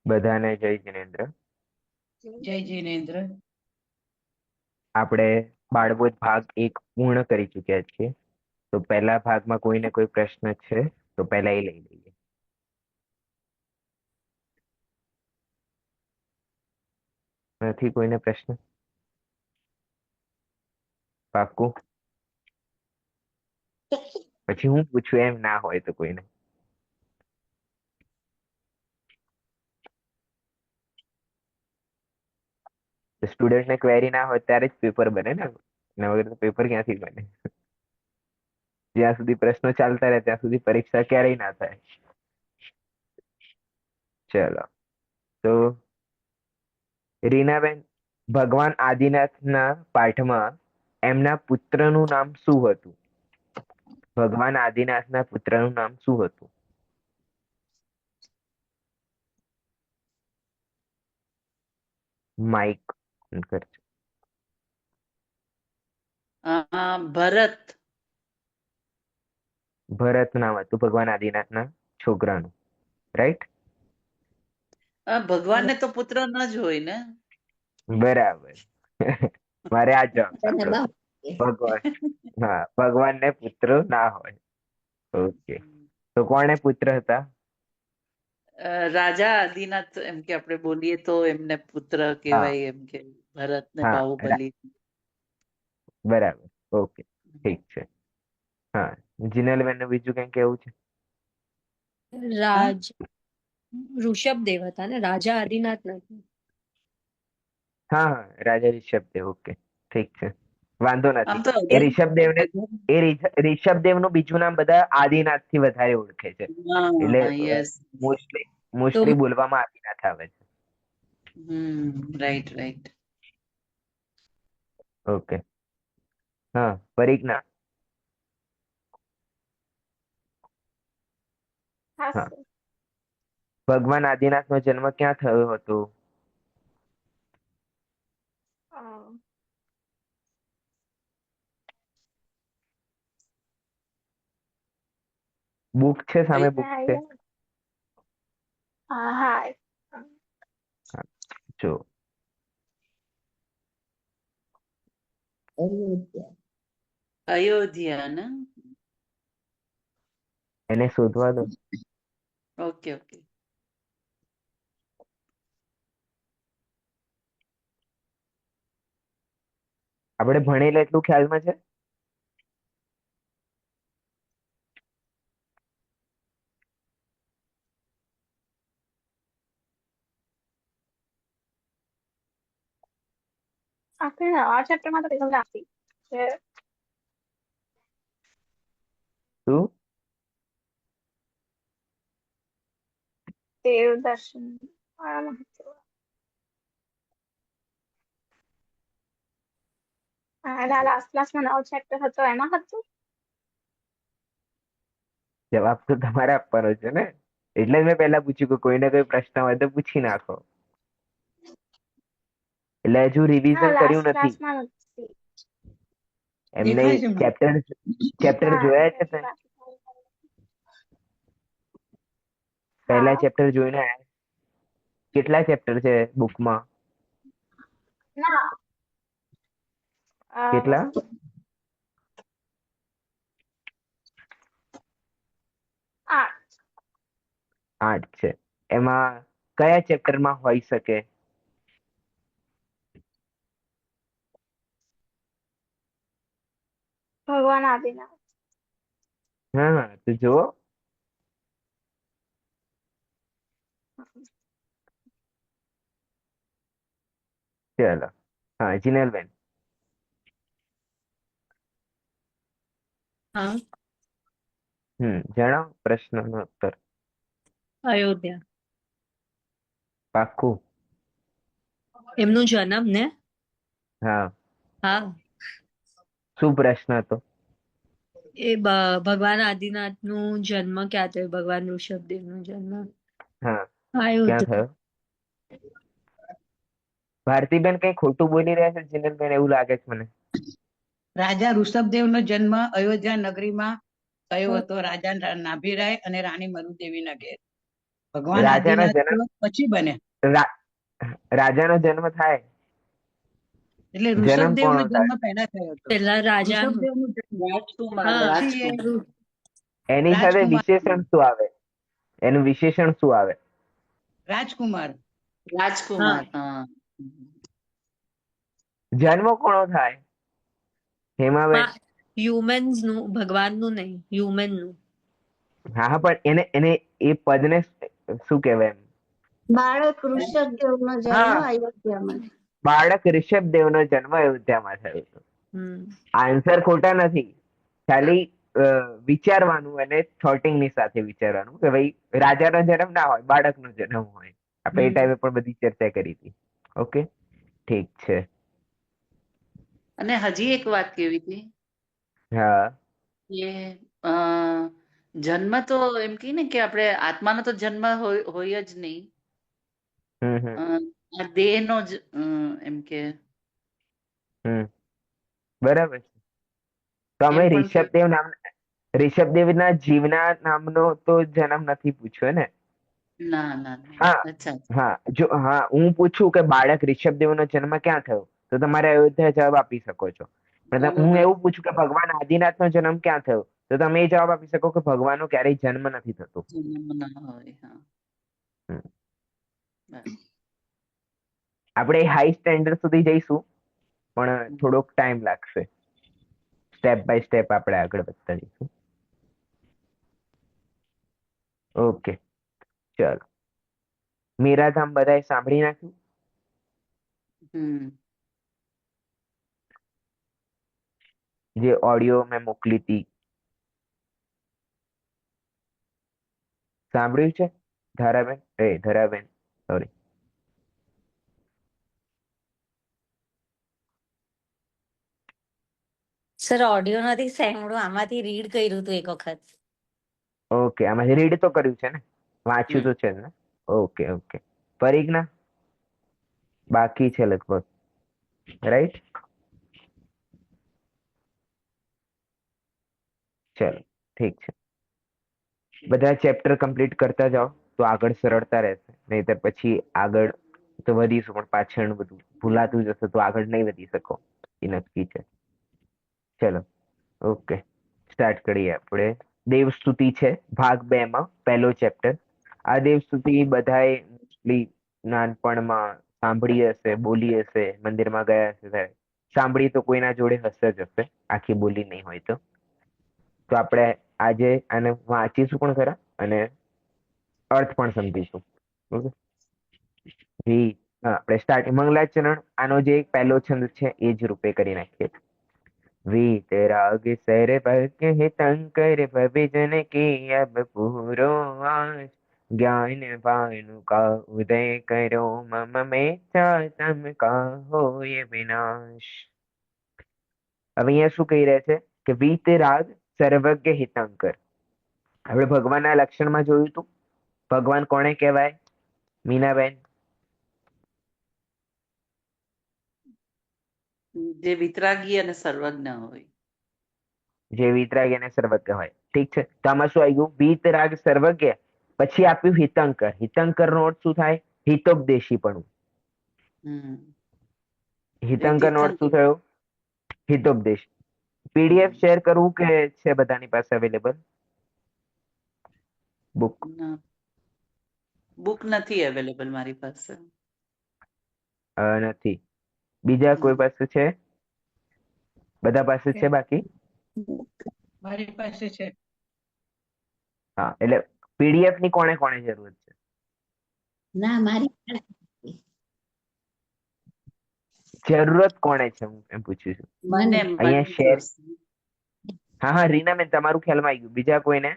બધાને જય જિનેન્દ્ર. જય જિનેન્દ્ર. આપણે બાળબોધ ભાગ 1 પૂર્ણ કરી ચૂક્યા છીએ. તો પહેલા ભાગમાં કોઈને કોઈ પ્રશ્ન છે તો પહેલા એ લઈ લઈએ. નથી કોઈને પ્રશ્ન? પાક્કું? પછી હું પૂછું એમ ના હોય તો કોઈને. સ્ટુડન્ટને ક્વેરી ના હોય ત્યારે જ પેપર બને ને, એના વગર તો પેપર ક્યાંથી બને? જ્યાં સુધી પ્રશ્નો ચાલતા રહે ત્યાં સુધી પરીક્ષા ક્યારેય ના થાય. ચલો તો રીનાબેન, ભગવાન આદિનાથના પાઠમાં એમના પુત્રનું નામ શું હતું? ભગવાન આદિનાથના પુત્રનું નામ શું હતું? માઇક કરજો. ભરત. ભરત નામ હતું ભગવાન આદિનાથના છોકરાનું, રાઈટ? ભગવાનને તો પુત્ર ન જ હોય ને. બરાબર. મારે આ જવાબ સાંભળો. ભગવાન, હા, ભગવાનને પુત્ર ના હોય. ઓકે, તો કોને પુત્ર હતા? રાજા આદિનાથ એમ કે આપણે બોલીએ તો એમને પુત્ર હા કહેવાય, એમ કે ભરત ને હા બાહુબલી. બરાબર. ઓકે, ઠીક છે. હા, જીનલબેન નું બીજું કઈ કેવું છે? હા રાજ ઋષભદેવ હતા ને, રાજા આદિનાથ નથી. હા હા, રાજા ઋષભદેવ. ઓકે, ઠીક છે, વાંધો આમ નથી. તો એ ઋષભદેવને ભગવાન. ઋષભદેવનું બીજું નામ બધા આદિનાથ થી વધારે ઓળખે છે, એટલે હા, યસ. મોસ્ટલી તો મોસ્ટલી બોલવામાં આદિનાથ આવે છે. Right right. ઓકે. હા, પરિજ્ઞા. હા, ભગવાન આદિનાથ નો જન્મ ક્યાં થયો હતો? બુક છે સામે, બુક છે. હા, જો અયોધ્યા ને. એને શોધવા દો. Okay okay. આપણે ભણેલા એટલું ખ્યાલમાં છે? આપણે આ ચેપ્ટરમાં તો કીધું નથી કે શું? દેવ દર્શન વાળા મહત્વ. લાસ્ટ ક્લાસમાં નવો ચેપ્ટર હતો એમાં હતું. જવાબ તો તમારે આપવાનો છે ને, એટલે જ મેં પહેલા પૂછ્યું કે કોઈને કોઈ પ્રશ્ન હોય તો પૂછી નાખો. એટલે હજુ રિવિઝન લાસ્ટ કર્યું નથી ક્લાસમાં નથી. એમને. દેખાય છે મને. ચેપ્ટર ચેપ્ટર હા જોયા છે તે? પહેલા હા ચેપ્ટર જોઈને આયા? કેટલા ચેપ્ટર છે બુકમાં? ના કેટલા? 8. 8 છે. એમાં કયા ચેપ્ટરમાં હોઈ શકે? ભગવાન આદિનાથ. હા હા, તો જુઓ. ચલો. હા, જીનલબેન. હા, જણાવો પ્રશ્નનો ઉત્તર. અયોધ્યા. પાક્કું? એમનું જન્મ ને. હા. હા, શું પ્રશ્ન હતો? એ ભગવાન આદિનાથ નું જન્મ ક્યાં થયો? ભગવાન ઋષભદેવ નો જન્મ હા, ક્યાં અયોધ્યા. થયો? ભારતીબેન કઈ ખોટું બોલી રહ્યા છે જીનલબેન, એવું લાગે છે મને. રાજા ઋષભદેવનો જન્મ અયોધ્યા નગરીમાં થયો હતો, રાજા નાભીરાય અને રાણી મરુદેવીના ઘેર. ભગવાન રાજાનો આદિનાથ જન્મ પછી બને રાજાનો જન્મ થાય, એટલે જન્મ ઋષભદેવ નો કોનો થાય? જન્મ પહેલા થયો હતો. પેલા રાજાનું. ઋષભદેવ નો જન્મ રાજકુમાર હા પછી એ એની સાથે રાજકુમાર વિશેષણ શું આવે? એનું વિશેષણ શું આવે? રાજકુમાર રાજકુમાર હા જન્મ કોનો થાય? હેમાબેન. હ્યુમન્સ નું, ભગવાન નું નહીં, હ્યુમન નું. હા હા, પણ એને એ પદને શું કહેવાય એમ? બાળક ઋષભદેવનો જન્મ હા, અયોધ્યામાં. બાળક ઋષભદેવનો જન્મ અયોધ્યામાં થયો હતો. હમ આન્સર ખોટા નથી, ખાલી વિચારવાનું અને થોટિંગ ની સાથે વિચારવાનું કે ભાઈ રાજાનો જન્મ ના હોય, બાળકનો જન્મ હોય. આપણે એ ટાઈમે પણ બધી ચર્ચા કરી હતી. ઓકે, ઠીક છે. અને હજી એક વાત કેવી હતી હા કે અ, જન્મ તો એમ કહી ને કે આપણે આત્માનો તો જન્મ હોય જ નહીં. હમ હમ આ દેહનો જ એમ કે હમ બરાબર છે. તો અમે એમ પણ કે ઋષભદેવના જીવના નામનો તો જન્મ નથી પૂછ્યો ને? ના ના ના હા અચ્છા હા, જો હા હું પૂછું કે બાળક ઋષભદેવનો જન્મ ક્યાં થયો, તો તમારે અયોધ્યા જવાબ આપી શકો છો. પણ હું બરોબર એવું પૂછું કે ભગવાન આદિનાથનો જન્મ ક્યાં થયો, તો તમે એ જવાબ આપી શકો કે ભગવાનનો ક્યારેય જન્મ નથી થતો. જન્મ ના હોય હા હમ. બરાબર. આપણે હાઈ સ્ટેન્ડર્ડ સુધી જઈશું, પણ હમ. થોડોક ટાઈમ લાગશે. સ્ટેપ બાય સ્ટેપ આપણે આગળ વધતા જઈશું. ઓકે, ચલો. મીરાધામ બધાએ સાંભળી નાખ્યું? હમ જે ઓડિયો મેં મોકલી હતી, સાંભળ્યું છે? ધરાબેન સોરી. સર ઓડિયો નથી સાંભળ્યું, આમાંથી રીડ કર્યું હતું એક વખત. ઓકે, આમાંથી રીડ તો કર્યું છે ને, વાંચ્યું હમ તો છે જ ને? Okay okay. પરિજ્ઞા બાકી છે લગભગ, રાઈટ? ચલો ઠીક છે. બધા ચેપ્ટર કમ્પ્લીટ કરતા જાઓ તો આગળ સરળતા રહેશે, નહીતર પછી આગળ તો વધીશું પણ પાછળ બધું ભૂલાતું જશે તો આગળ નહીં વધી શકો, એ નક્કી છે. ચલો ઓકે, સ્ટાર્ટ કરીએ આપણે. દેવસ્તુતિ છે ભાગ 2 માં પહેલો ચેપ્ટર. આ દેવસ્તુતિ બધાએ મોસ્ટલી નાનપણમાં સાંભળી હશે, બોલી હશે, મંદિરમાં ગયા હશે ત્યારે. સાંભળી તો કોઈના જોડે હશે જ હશે, આખી બોલી નહીં હોય તો. તો આપણે આજે આને વાંચીશું પણ ખરા અને અર્થ પણ સમજીશું. ઓકે, જી હા, આપણે સ્ટાર્ટ મંગલાચરણ, આનો જે પહેલો છંદ છે એ જ રૂપે કરી નાખીએ. वीतराग सर्वज्ञ हितंकर भविजन की अब पूरो आस ज्ञान भानु का उदय करो मम मेचा तम का होय विनाश. હવે અહીંયા શું કહી રહ્યા છે કે વીતરાગ સર્વજ્ઞ હિતંકર. આપણે ભગવાનના લક્ષણમાં જોયું હતું, ભગવાન કોને કહેવાય મીનાબેન? જે વિતરાગી અને સર્વજ્ઞ હોય. જે વિતરાગ અને સર્વજ્ઞ હોય. ઠીક છે, તો આમાં શું આવી ગયું? વિતરાગ સર્વજ્ઞ, પછી આપ્યું હિતંકર. હિતંકર નો અર્થ શું થાય? હિતોપદેશીપણું. હમ એટલે હિતંકર નો અર્થ શું તીર્થંકર. થયો? હિતોપદેશ. પીડીએફ શેર કરવું કે છે બધાની પાસે અવેલેબલ? બુક ના બુક નથી અવેલેબલ મારી પાસે. નથી. બીજા કોઈ હમ. પાસે છે? બધા પાસે છે બાકી? મારી પાસે છે. હા, એટલે પીડીએફ ની કોને કોને જરૂર છે? ના, મારી જરૂરત કોને છે હું એમ પૂછું છું. મને અહીંયા શેર. જોશે. હા હા, રીનાબેન તમારું ખ્યાલમાં આવી ગયું. બીજા કોઈને?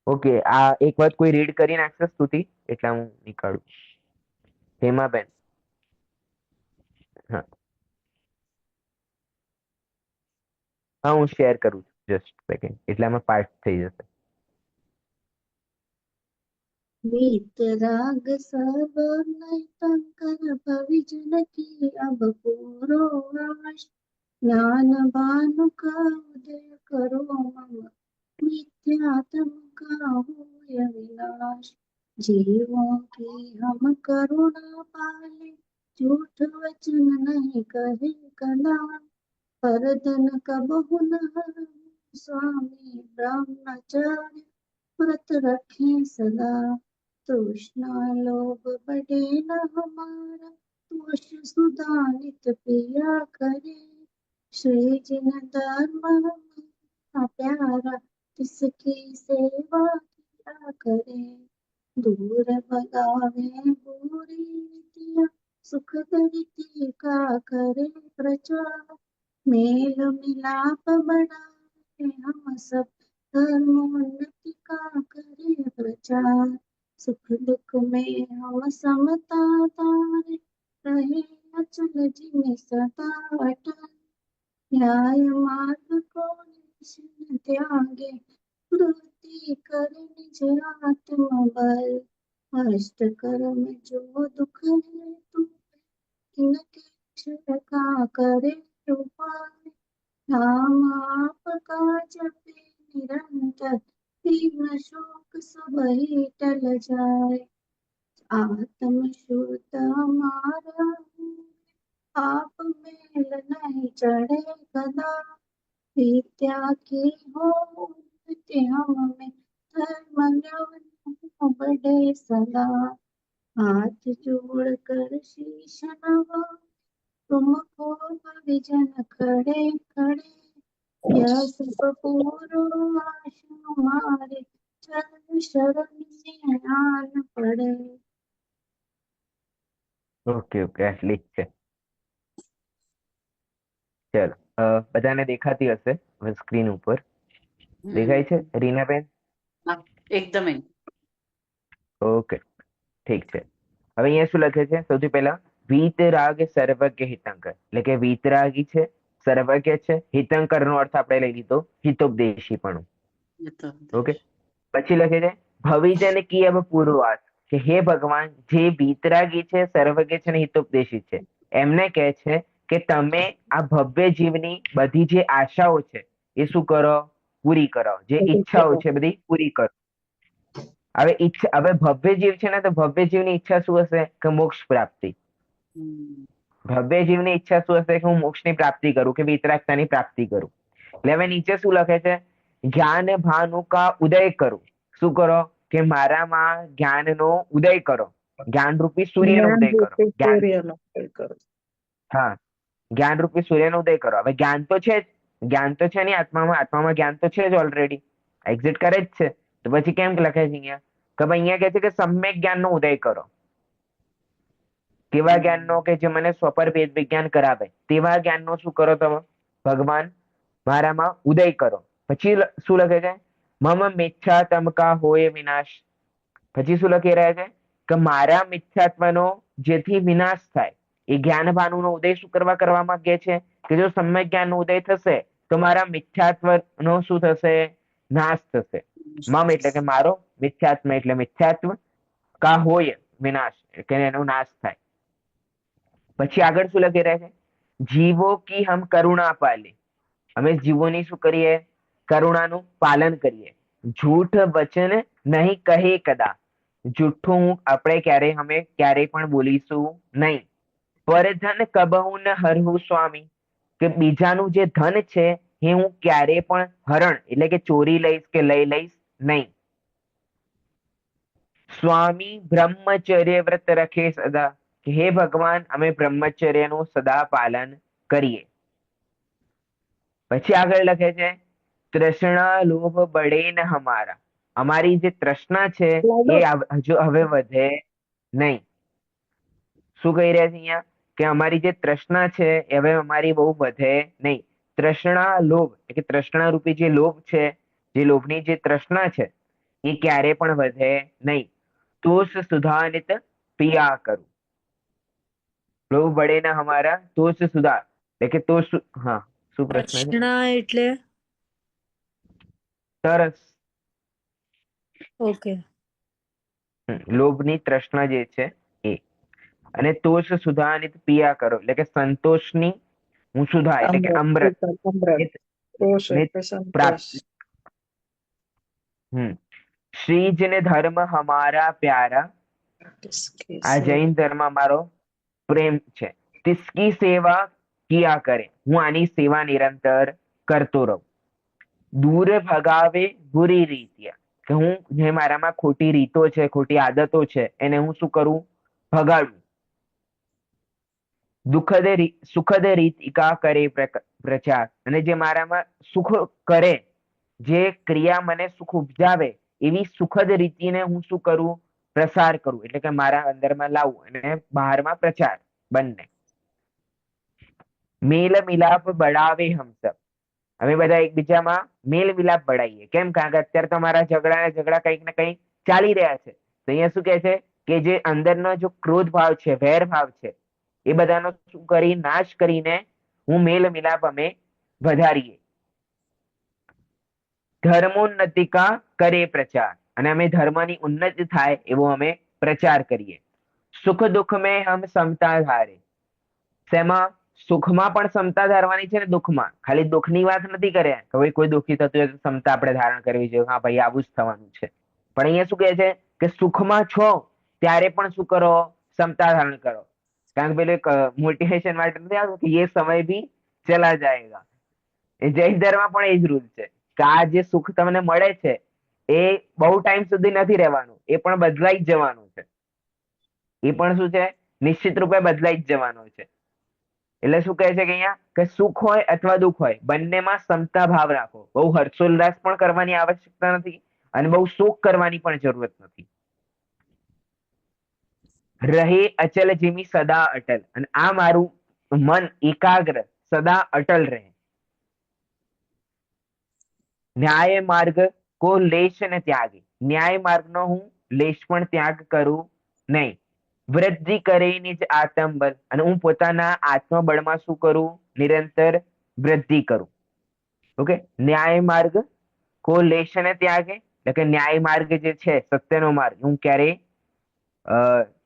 ઓકે, આ એક વાત કોઈ રીડ કરી નાખશે સ્તુતિ, એટલે હું નીકાળું. હેમાબેન. હા હા, હું શેર કરું છું, જસ્ટ સેકન્ડ, એટલે આમાં પાર્ટ થઈ જશે. वीतराग सर्वज्ञ हितंकर भविजन की अब पूरो ज्ञान भानु का उदय करो मम, मिथ्यात्म का होय विनाश। जीवों की हम करुणा पाले, झूठ वचन नहीं कहे कदा। पर धन कबहु न हरऊ, स्वामी ब्रह्मचार्य व्रत रखे सदा। तृष्णा लोभ बढ़े न हमारा, तुष सुधा नित पिया करे। श्री जिन धर्म हमारा प्यारा, तिसकी सेवा किया करे। दूर भगावे बुरी रीतियां, सुख करती का करे प्रचार। मेल मिलाप बढ़ावे हम सब, धर्मोन्नति का करे प्रचार। सुख दुख में हम समता तारे, रहे अचल जिन सदा अटल। न्याय मार्ग को निश्चय त्यागे, वृत्ति कर निज आत्म बल। अष्ट कर्म जो दुख है तू, इनके क्षय का करे उपाय। नाम आपका जपे निरंतर, विघ्न शोक सब ही टल जाए। आत्म शुद्ध हमारा, आप मेल नहीं चढ़े कदा। विद्या की हो उन्नति हम में, धर्म ज्ञान बढ़े सदा। हाथ जोड़ कर शीश नवा, तुमको परिजन खड़े खड़े। यह सब पूरो आश हमारे, चरण शरण में आन पड़े। ઓકે ઓકે આટલી જ છે. ચલો બધાને દેખાતી હશે હવે સ્ક્રીન ઉપર દેખાય છે રીનાબેન? હા, એકદમ ઓકે ઠીક છે. હવે અહીંયા શું લખે છે? સૌથી પહેલા વીતરાગ સર્વજ્ઞ હિતંકર, એટલે કે વીતરાગી છે, સર્વજ્ઞ છે. હિતંકર નો અર્થ આપણે લઈ લીધો હિતોપદેશી પણ. ઓકે, પછી લખે છે ભવિજન કી અબ પૂર્વાસ, કે હે ભગવાન જે વીતરાગી છે, સર્વજ્ઞ છે અને હિતોપદેશી છે, એમને કહે છે કે તમે આ ભવ્ય જીવની બધી જે આશાઓ છે એ શું કરો? પૂરી કરો. જે ઈચ્છાઓ છે બધી પૂરી કરો. હવે ઈચ્છા, હવે ભવ્ય જીવ છે ને, તો ભવ્ય જીવની ઈચ્છા શું હશે? કે મોક્ષ પ્રાપ્તિ. ભવ્ય જીવની ઈચ્છા શું હશે? કે હું મોક્ષની પ્રાપ્તિ કરું, કે વિતરાગતાની પ્રાપ્તિ કરું. એટલે હવે નીચે શું લખે છે? જ્ઞાન ભાનુ કા ઉદય કરું. શું કરો? કે મારામાં જ્ઞાનનો ઉદય કરો. જ્ઞાન રૂપી સૂર્યનો ઉદય કરો. જ્ઞાન, હા, જ્ઞાન રૂપી સૂર્યનો ઉદય કરો. હવે જ્ઞાન તો છે જ, જ્ઞાન તો છે નહીં આત્મામાં, આત્મામાં જ્ઞાન તો છે જ ઓલરેડી, એક્ઝિટ કરે જ છે. તો પછી કેમ લખે છે અહીંયા? કે ભાઈ અહીંયા કહે છે કે સમ્યક જ્ઞાનનો ઉદય કરો. કેવા જ્ઞાનનો? કે જે મને સ્વપર ભેદ વિજ્ઞાન કરાવે તેવા જ્ઞાનનો શું કરો તમે? ભગવાન મારામાં ઉદય કરો. પછી શું લખે છે? મમ મિથ્યા તમકા હોય વિનાશ. પછી શું લખી રહ્યા છે? કે મારા મિથ્યાત્વનો જેથી વિનાશ થાય, એ જ્ઞાન ભાનુનો ઉદય શું કરવા માંગે છે? કે જો સમ્યક જ્ઞાનનો ઉદય થશે તો મારા મિથ્યાત્વનો શું થશે? નાશ થશે. મમ એટલે કે મારો, મિથ્યાત્મ એટલે મિથ્યાત્વ, કા હોય વિનાશ કે એનો નાશ થાય. પછી આગળ શું લખી રહ્યા છે? જીવો કી હમ કરુણા પાલે, અમે જીવોની શું કરીએ? કરુણાનું પાલન કરીએ. જૂઠ વચન નહીં કહે કદા, જૂઠું આપણે ક્યારેય પણ બોલીશું નહીં. પર ધન કબહુ ન હરહુ સ્વામી, કે બીજાનું જે ધન છે એ હું ક્યારેય પણ હરણ એટલે કે ચોરી લઈશ કે લઈ લઈશ નહીં. સ્વામી બ્રહ્મચર્ય વ્રત રખે સદા, કે હે ભગવાન અમે બ્રહ્મચર્યનું સદા પાલન કરીએ. પછી આગળ લખે છે તૃષ્ણા લોભ બળે ન હમારા, અમારી જે તૃષ્ણા છે એ હજુ હવે વધે નહીં. શું કહી રહ્યા છે અહીંયા? કે અમારી જે તૃષ્ણા છે એ હવે અમારી બહુ વધે નહીં. તૃષ્ણા લોભ એટલે કે તૃષ્ણા રૂપી જે લોભ છે, જે લોભની જે તૃષ્ણા છે એ ક્યારે પણ વધે નહીં. તોષ સુધાનિત પિયા કરું. લોભ બળે ના હમારા તોષ સુધા, એટલે કે તોષ, હા શું પ્રશ્ન છે? તૃષ્ણા એટલે તરસ. ઓકે. લોભની તૃષ્ણા જે છે એ. અને તોષ સુધાનિત પિયા કરો એટલે કે સંતોષની હું સુધા એટલે કે અમૃત અમૃત કોશ ને એટલે પ્રાપ્ત. સંતોષ. શ્રીજ ને ધર્મ હમારા પ્યારા, આ જૈન ધર્મ અમારો પ્રેમ છે. તિસકી સેવા કિયા કરે, હું આની સેવા નિરંતર કરતો રહું. દૂર ભગાવે બુરી રીતિયા, કે હું જે મારામાં ખોટી રીતો છે, ખોટી આદતો છે, એને હું શું કરું? ભગાડું. સુખદ રીતિકા કરે પ્રચાર, અને જે મારામાં સુખ કરે, જે ક્રિયા મને સુખ ઉપજાવે એવી સુખદ રીતિને હું શું કરું? પ્રસાર કરું, એટલે કે મારા અંદરમાં લાવું અને બહારમાં પ્રચાર બંને. મેલ મિલાપ બળાવે હમ સબ, અમે બધા એકબીજામાં મેલ મિલાપ બળાઈએ. કેમ? કારણ કે અત્યારે તમારા ઝઘડા કંઈક ને કંઈક ચાલી રહ્યા છે. તો અહીંયા શું કહે છે કે જે અંદરનો જો ક્રોધ ભાવ છે, વેર ભાવ છે, એ બધાનો શું કરી નાશ કરીને હું મેલ મિલાપ અમે વધારીએ. ધર્મોન્નતિકા કરે પ્રચાર, અને અમે ધર્મની ઉન્નતિ થાય એવો અમે પ્રચાર કરીએ. સુખ દુઃખ મેં હમ સમતા ધારે, શેમાં? સુખમાં પણ સમતા ધારવાની છે ને દુઃખમાં. ખાલી દુઃખની વાત નથી કર્યા કે ભાઈ કોઈ દુઃખી થતું હોય તો સમતા આપણે ધારણ કરવી જોઈએ, હા ભાઈ આવું જ થવાનું છે. પણ અહીંયા શું કહે છે કે સુખમાં છો ત્યારે પણ શું કરો? સમતા ધારણ કરો. કારણ કે પેલું મોટિવેશન માટે નથી આવતું કે એ સમય ભી ચલા જાયેગા. એ જૈન ધર્મ પણ એ જ રૂલ છે કે આ જે સુખ તમને મળે છે એ બહુ ટાઈમ સુધી નથી રહેવાનું, એ પણ બદલાઈ જ જવાનું છે. એ પણ શું છે? નિશ્ચિત રૂપે બદલાઈ જ જવાનું છે. એટલે શું કહે છે કે અહીંયા કે સુખ હોય અથવા દુઃખ હોય, બંનેમાં સમતા ભાવ રાખો. બહુ હર્ષોલ્લાસ પણ કરવાની આવશ્યકતા નથી અને બહુ શોક કરવાની પણ જરૂરત નથી. રહે અચલ જીમી સદા અટલ, અને આ મારું મન એકાગ્ર સદા અટલ રહે. ન્યાય માર્ગ કો લેશ ને ત્યાગે, ન્યાય માર્ગનો હું લેશ પણ ત્યાગ કરું નહીં. વૃદ્ધિ કરે નિજ આત્મબળ, અને હું પોતાના આત્મબળમાં શું કરું? નિરંતર વૃદ્ધિ કરું. ઓકે, ન્યાય માર્ગ કો લેશ ને ત્યાગે, એટલે કે ન્યાય માર્ગ જે છે, સત્યનો માર્ગ, હું ક્યારેય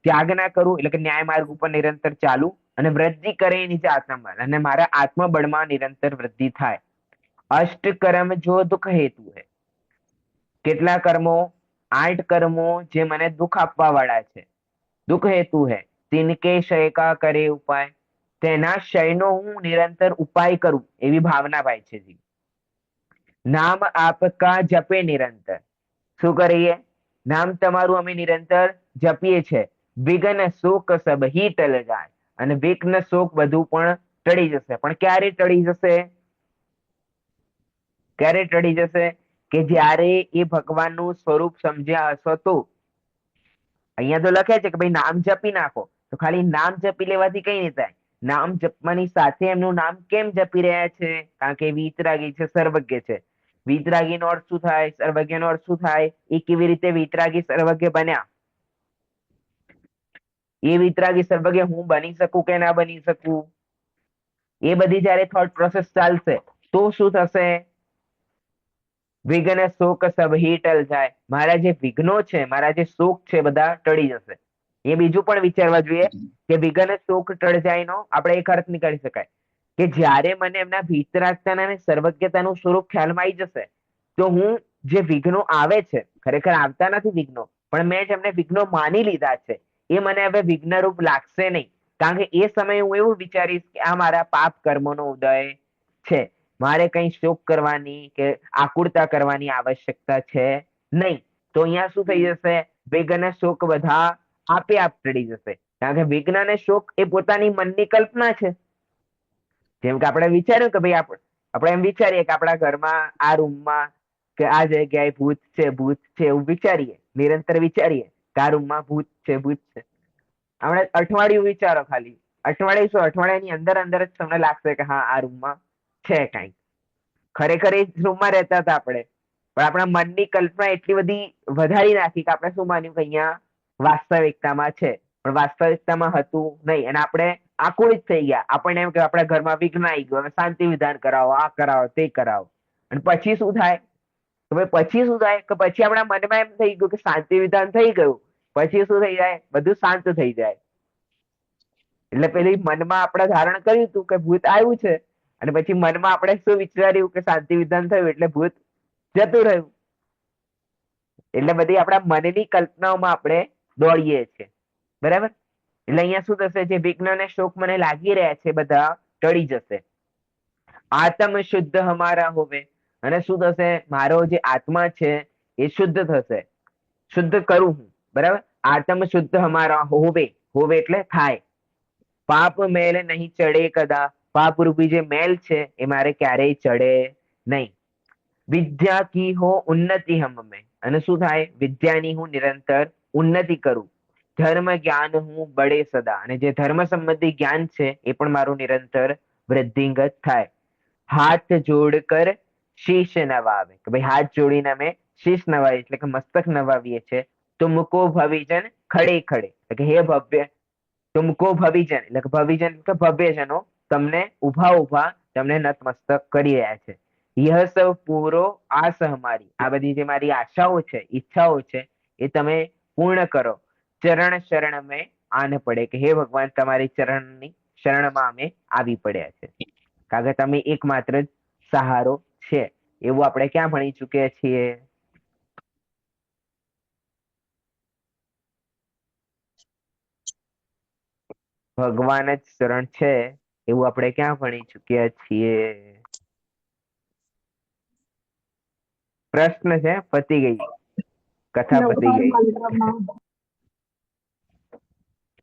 ત્યાગ ના કરું, એટલે કે ન્યાય માર્ગ ઉપર નિરંતર ચાલુ. અને વૃદ્ધિ કરે નિજ આત્મબળ, અને મારા આત્મબળમાં નિરંતર વૃદ્ધિ થાય. અષ્ટ કર્મ જો દુઃખ હેતુ હૈ, કેટલા કર્મો? 8 કર્મો જે મને દુઃખ આપવા વાળા છે, દુઃખ હેતુ હૈ. તિનકે ક્ષય કા કરે ઉપાય, તેના ક્ષયનો હું નિરંતર ઉપાય કરું એવી ભાવના ભાઈ છે જી. નામ આપકા જપે નિરંતર, શું કરીએ? નામ તમારું અમે નિરંતર જપીએ છે. વિઘ્ન શોક સબ હી ટલ જાય, અને વિઘ્ન શોક બધું પણ ટળી જશે. પણ ક્યારે ટળી જશે? ક્યારે ટળી જશે? કે જ્યારે એ ભગવાનનું સ્વરૂપ સમજ્યા હશો તો. અહીંયા તો લખે છે કે ભાઈ નામ જપી નાખો, તો ખાલી નામ જપી લેવાથી કઈ નહીં થાય. નામ જપવાની સાથે એમનું નામ કેમ જપી રહ્યા છે? કારણ કે વિતરાગી છે, સર્વજ્ઞ છે. વિતરાગીનો અર્થ શું થાય? સર્વજ્ઞનો અર્થ શું થાય? એ કેવી રીતે વિતરાગી સર્વજ્ઞ બન્યા? એ વિતરાગી સર્વજ્ઞ હું બની શકું કે ના બની શકું? એ બધી જયારે થોટ પ્રોસેસ ચાલશે તો શું થશે? વિઘ્ન શોક સબ હી ટલ જાય, મારા જે વિઘ્નો છે, મારા જે શોક છે, બધા ટળી જશે. એ બીજું પણ વિચારવા જોઈએ કે વિઘ્ન શોક ટળ જાય નો આપણે એક અર્થ નીકાળી શકાય કે જ્યારે મને એમના વિતરાગતાના અને સર્વજ્ઞતાનું સ્વરૂપ ખ્યાલમાં આવી જશે તો હું જે વિઘ્નો આવે છે, ખરેખર આવતા નથી વિઘ્નો, પણ મેં જેમને વિઘ્નો માની લીધા છે એ મને હવે વિઘ્નરૂપ લાગશે નહીં. કારણ કે એ સમયે હું એવું વિચારીશ કે આ મારા પાપ કર્મોનો ઉદય છે, મારે કઈ શોક કરવાની કે આકુરતા કરવાની આવશ્યકતા છે નહીં. તો અહીંયા શું થઈ જશે? વિઘ્ન શોક બધા આપે આપ ટળી જશે. કારણ કે વિઘ્ન અને શોક એ પોતાની મનની કલ્પના છે. જેમ કે આપણે વિચાર્યું કે ભાઈ આપણે એમ વિચારીએ કે આપણા ઘરમાં આ રૂમમાં કે આ જગ્યાએ ભૂત છે, ભૂત છે, એવું વિચારીએ, નિરંતર વિચારીએ કે આ રૂમમાં ભૂત છે, ભૂત છે. આપણે અઠવાડિયું વિચારો, ખાલી અઠવાડિયું શું, અઠવાડિયાની અંદર જ તમને લાગશે કે હા આ રૂમમાં છે કંઈક. ખરેખર એ રૂમમાં રહેતા હતા આપણે, પણ આપણા મનની કલ્પના એટલી બધી વધારી નાખી કે આપણે શું માન્યું કે અહીંયા વાસ્તવિકતામાં છે, પણ વાસ્તવિકતામાં હતું નહીં. અને આપણે આકુલિત થઈ ગયા. આપણને એમ કે આપણા ઘરમાં વિઘ્ન આવી ગયું, શાંતિ વિધાન કરાવો, આ કરાવો, તે કરાવો. અને પછી શું થાય? તો પછી શું થાય કે પછી આપણા મનમાં એમ થઈ ગયું કે શાંતિ વિધાન થઈ ગયું, પછી શું થઈ જાય? બધું શાંત થઈ જાય. એટલે પેલી મનમાં આપણે ધારણ કર્યું હતું કે ભૂત આવ્યું છે, અને પછી મનમાં આપણે શું વિચાર્યું કે શાંતિ વિધાન થયું એટલે ભૂત જતું રહ્યું. એટલે બધી આપણા મનની કલ્પનાઓમાં આપણે દોડીએ છીએ. બરાબર? એટલે અહીંયા શું થશે, જે વિઘ્ન અને શોક મને લાગી રહ્યા છે બધા ટળી જશે. આત્મ શુદ્ધ હમારા હોવે, અને શું થશે, મારો જે આત્મા છે એ શુદ્ધ થશે. શુદ્ધ કરું હું. બરાબર? આત્મ શુદ્ધ હમારા હોવે, હોવે એટલે થાય. પાપ મેલ નહીં ચડે કદા, પાપ રૂપી જે મેલ છે એ મારે ક્યારેય ચડે નહીં. વિદ્યા કી હો ઉન્નતિ હમ મેં, અને શું થાય, વિદ્યાની હું નિરંતર ઉન્નતિ કરું. ધર્મ જ્ઞાન હું બળે સદા, અને જે ધર્મ સંબંધી જ્ઞાન છે એ પણ મારું નિરંતર વૃદ્ધિંગત થાય. હાથ જોડ કર શીશ નવાવે, કે ભાઈ હાથ જોડીને અમે શીશ નવાવીએ એટલે કે મસ્તક નવાવીએ છે. તો મુકો ભવિજન ખડે ખડે, એટલે કે હે ભવ્ય, તુમકો ભવિજન એટલે કે ભવિજન એટલે કે ભવ્યજનો તમને ઉભા ઉભા તમને નતમસ્તક કરી રહ્યા છે. યહ સૌ પૂરો આસ હમારી, આ બધી જે મારી આશાઓ છે, ઈચ્છાઓ છે એ તમે પૂર્ણ કરો. ચરણ શરણ મેં આને પડે, કે હે ભગવાન તમારી ચરણની શરણમાં અમે આવી પડ્યા છે. કારણ કે તમે એકમાત્ર જ સહારો છે. એવું આપણે ક્યાં ભણી ચૂક્યા છીએ? ભગવાન જ શરણ છે એવું આપણે ક્યાં ભણી ચૂક્યા છીએ? પ્રશ્ન છે, પતી ગઈ કથા, પતી ગઈ.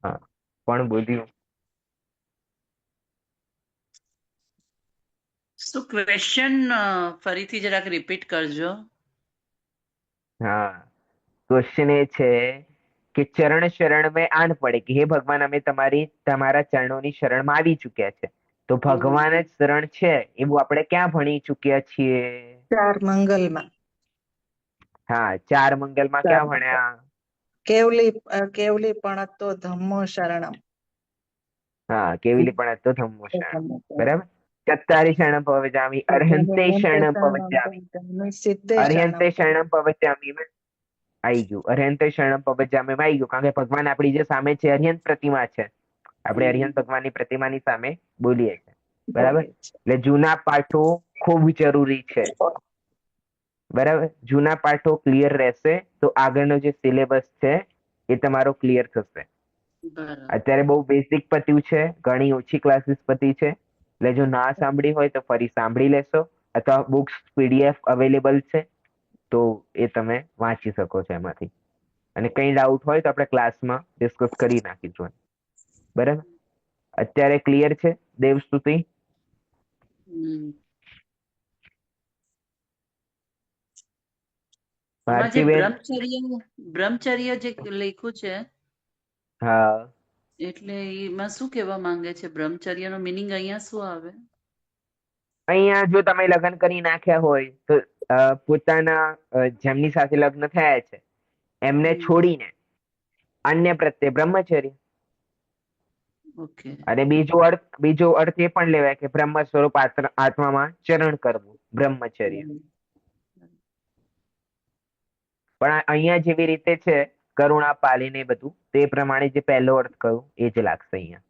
હા, પણ બોલ્યું. શું ક્વેશ્ચન ફરીથી જરાક રિપીટ કરજો. હા, ક્વેશ્ચન એ છે કે ચરણ શરણ મેં આન પડે, કે હે ભગવાન અમે તમારા ચરણોની શરણમાં આવી ચૂક્યા છે. તો ભગવાન જ શરણ છે એવું આપણે ક્યાં ભણી ચૂક્યા છીએ? 4 મંગલમાં. હા, 4 મંગલમાં ક્યાં ભણ્યા? કેવલી પણ તો ધમ્મો શરણમ. હા, કેવલી પણ તો ધમ્મો શરણ. બરાબર? ચત્તારી શરણમ પવજામી, અર્હંતે શરણમ પવજામી. અર્હંતે શરણમ પવજામી માં આવી ગયું. અર્હંતે શરણમ પવજામી માં આવી ગયું. કારણ કે ભગવાન આપણી જે સામે છે અર્હંત પ્રતિમા છે. આપણે અર્હંત ભગવાનની પ્રતિમાની સામે બોલીએ છીએ. બરાબર? એટલે જૂના પાઠો ખૂબ જરૂરી છે. બરાબર? જૂના પાઠો ક્લિયર રહેશે તો આગળનો જે સિલેબસ છે એ તમારો ક્લિયર થશે. અત્યારે બહુ બેઝિક પત્યું છે, ઘણી ઓછી ક્લાસીસ પતી છે. એટલે જો ના સાંભળી હોય તો ફરી સાંભળી લેશો, અથવા બુક્સ PDF અવેલેબલ છે તો એ તમે વાંચી શકો છો એમાંથી. અને કઈ ડાઉટ હોય તો આપણે ક્લાસમાં ડિસ્કસ કરી નાખીશું. બરાબર? અત્યારે ક્લિયર છે દેવસ્તુતિ? બ્રહ્મચર્ય જે લખ્યું છે, હા, એટલે એમાં શું કહેવા માંગે છે? બ્રહ્મચર્ય નો મિનિંગ અહીંયા શું આવે? અહીંયા જો તમે લગ્ન કરી નાખ્યા હોય તો પોતાના જેમની સાથે લગ્ન થયા છે એમને છોડીને અન્ય પ્રત્યે બ્રહ્મચર્ય. અને બીજો અર્થ એ પણ લેવાય કે બ્રહ્મ સ્વરૂપ આત્મામાં ચરણ કરવું, બ્રહ્મચર્ય. પણ અહીંયા જેવી રીતે છે કરુણા પાલીને બધું, તે પ્રમાણે જે પહેલો અર્થ કહ્યું એ જ લાગશે અહીંયા.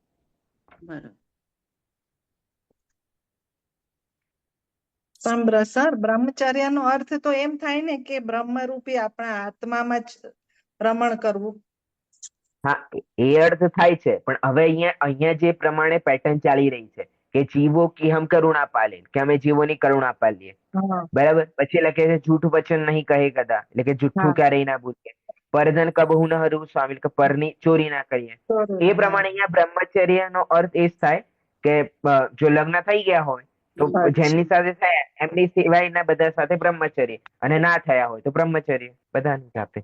સર, બ્રહ્મચર્ય નો અર્થ તો એમ થાય ને કે બ્રહ્મરૂપી આપણા આત્મામાં જ રમણ કરવું. હા, એ અર્થ થાય છે, પણ હવે અહીંયા જે પ્રમાણે પેટર્ન ચાલી રહી છે કે જીવો કી હમ કરુણા પાલે, કે અમે જીવોની કરુણા પાલીએ. બરાબર? પછી લખે છે જૂઠ વચન નહીં કહે કદા, એટલે કે જુઠ્ઠું ક્યારેય ના બોલીએ. પરધન કબહુ ન હરવું સ્વામી, કે પરની ચોરી ના કરીએ. એ પ્રમાણે અહીંયા બ્રહ્મચર્ય નો અર્થ એ જ થાય કે જો લગ્ન થઈ ગયા હોય તો જેમની સાથે થયા એમની સિવાયના બધા સાથે બ્રહ્મચર્ય, અને ના થયા હોય તો બ્રહ્મચર્ય બધાની સાથે.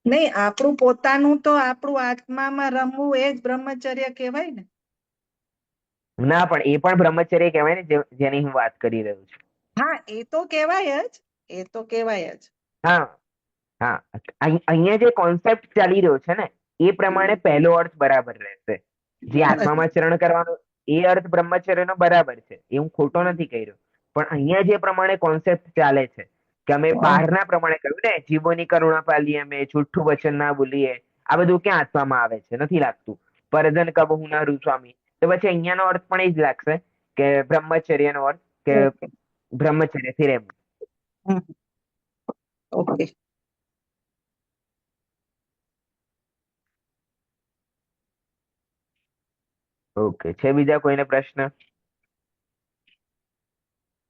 નહીં, આપણું પોતાનું તો આપણું આત્મામાં રમવું એ જ બ્રહ્મચર્ય કહેવાય ને? ના, પણ એ પણ બ્રહ્મચર્ય કહેવાય ને, જેની હું વાત કરી રહ્યો છું. હા, એ તો કહેવાય જ, એ તો કહેવાય જ. હા હા, અહીંયા જે કોન્સેપ્ટ ચાલી રહ્યો છે ને એ પ્રમાણે પહેલો અર્થ બરાબર રહેશે. જે આત્મામાં ચરણ કરવાનો એ અર્થ બ્રહ્મચર્યનો બરાબર છે, એ હું ખોટો નથી કહી રહ્યો. પણ અહીંયા જે પ્રમાણે કોન્સેપ્ટ ચાલે છે કે અમે બહારના પ્રમાણે કહ્યું ને, જીવોની કરુણા પાલીએ, અમે જુઠ્ઠું વચન ના બોલીએ, આ બધું ક્યાં આત્મામાં આવે છે? નથી લાગતું. પરધન કબહુ ના સ્વામી, તો પછી અહીંયાનો અર્થ પણ એ જ લાગશે કે બ્રહ્મચર્યનો અર્થ કે ઓકે બ્રહ્મચર્યથી રહેવું. ઓકે ઓકે, છે બીજા કોઈને પ્રશ્ન?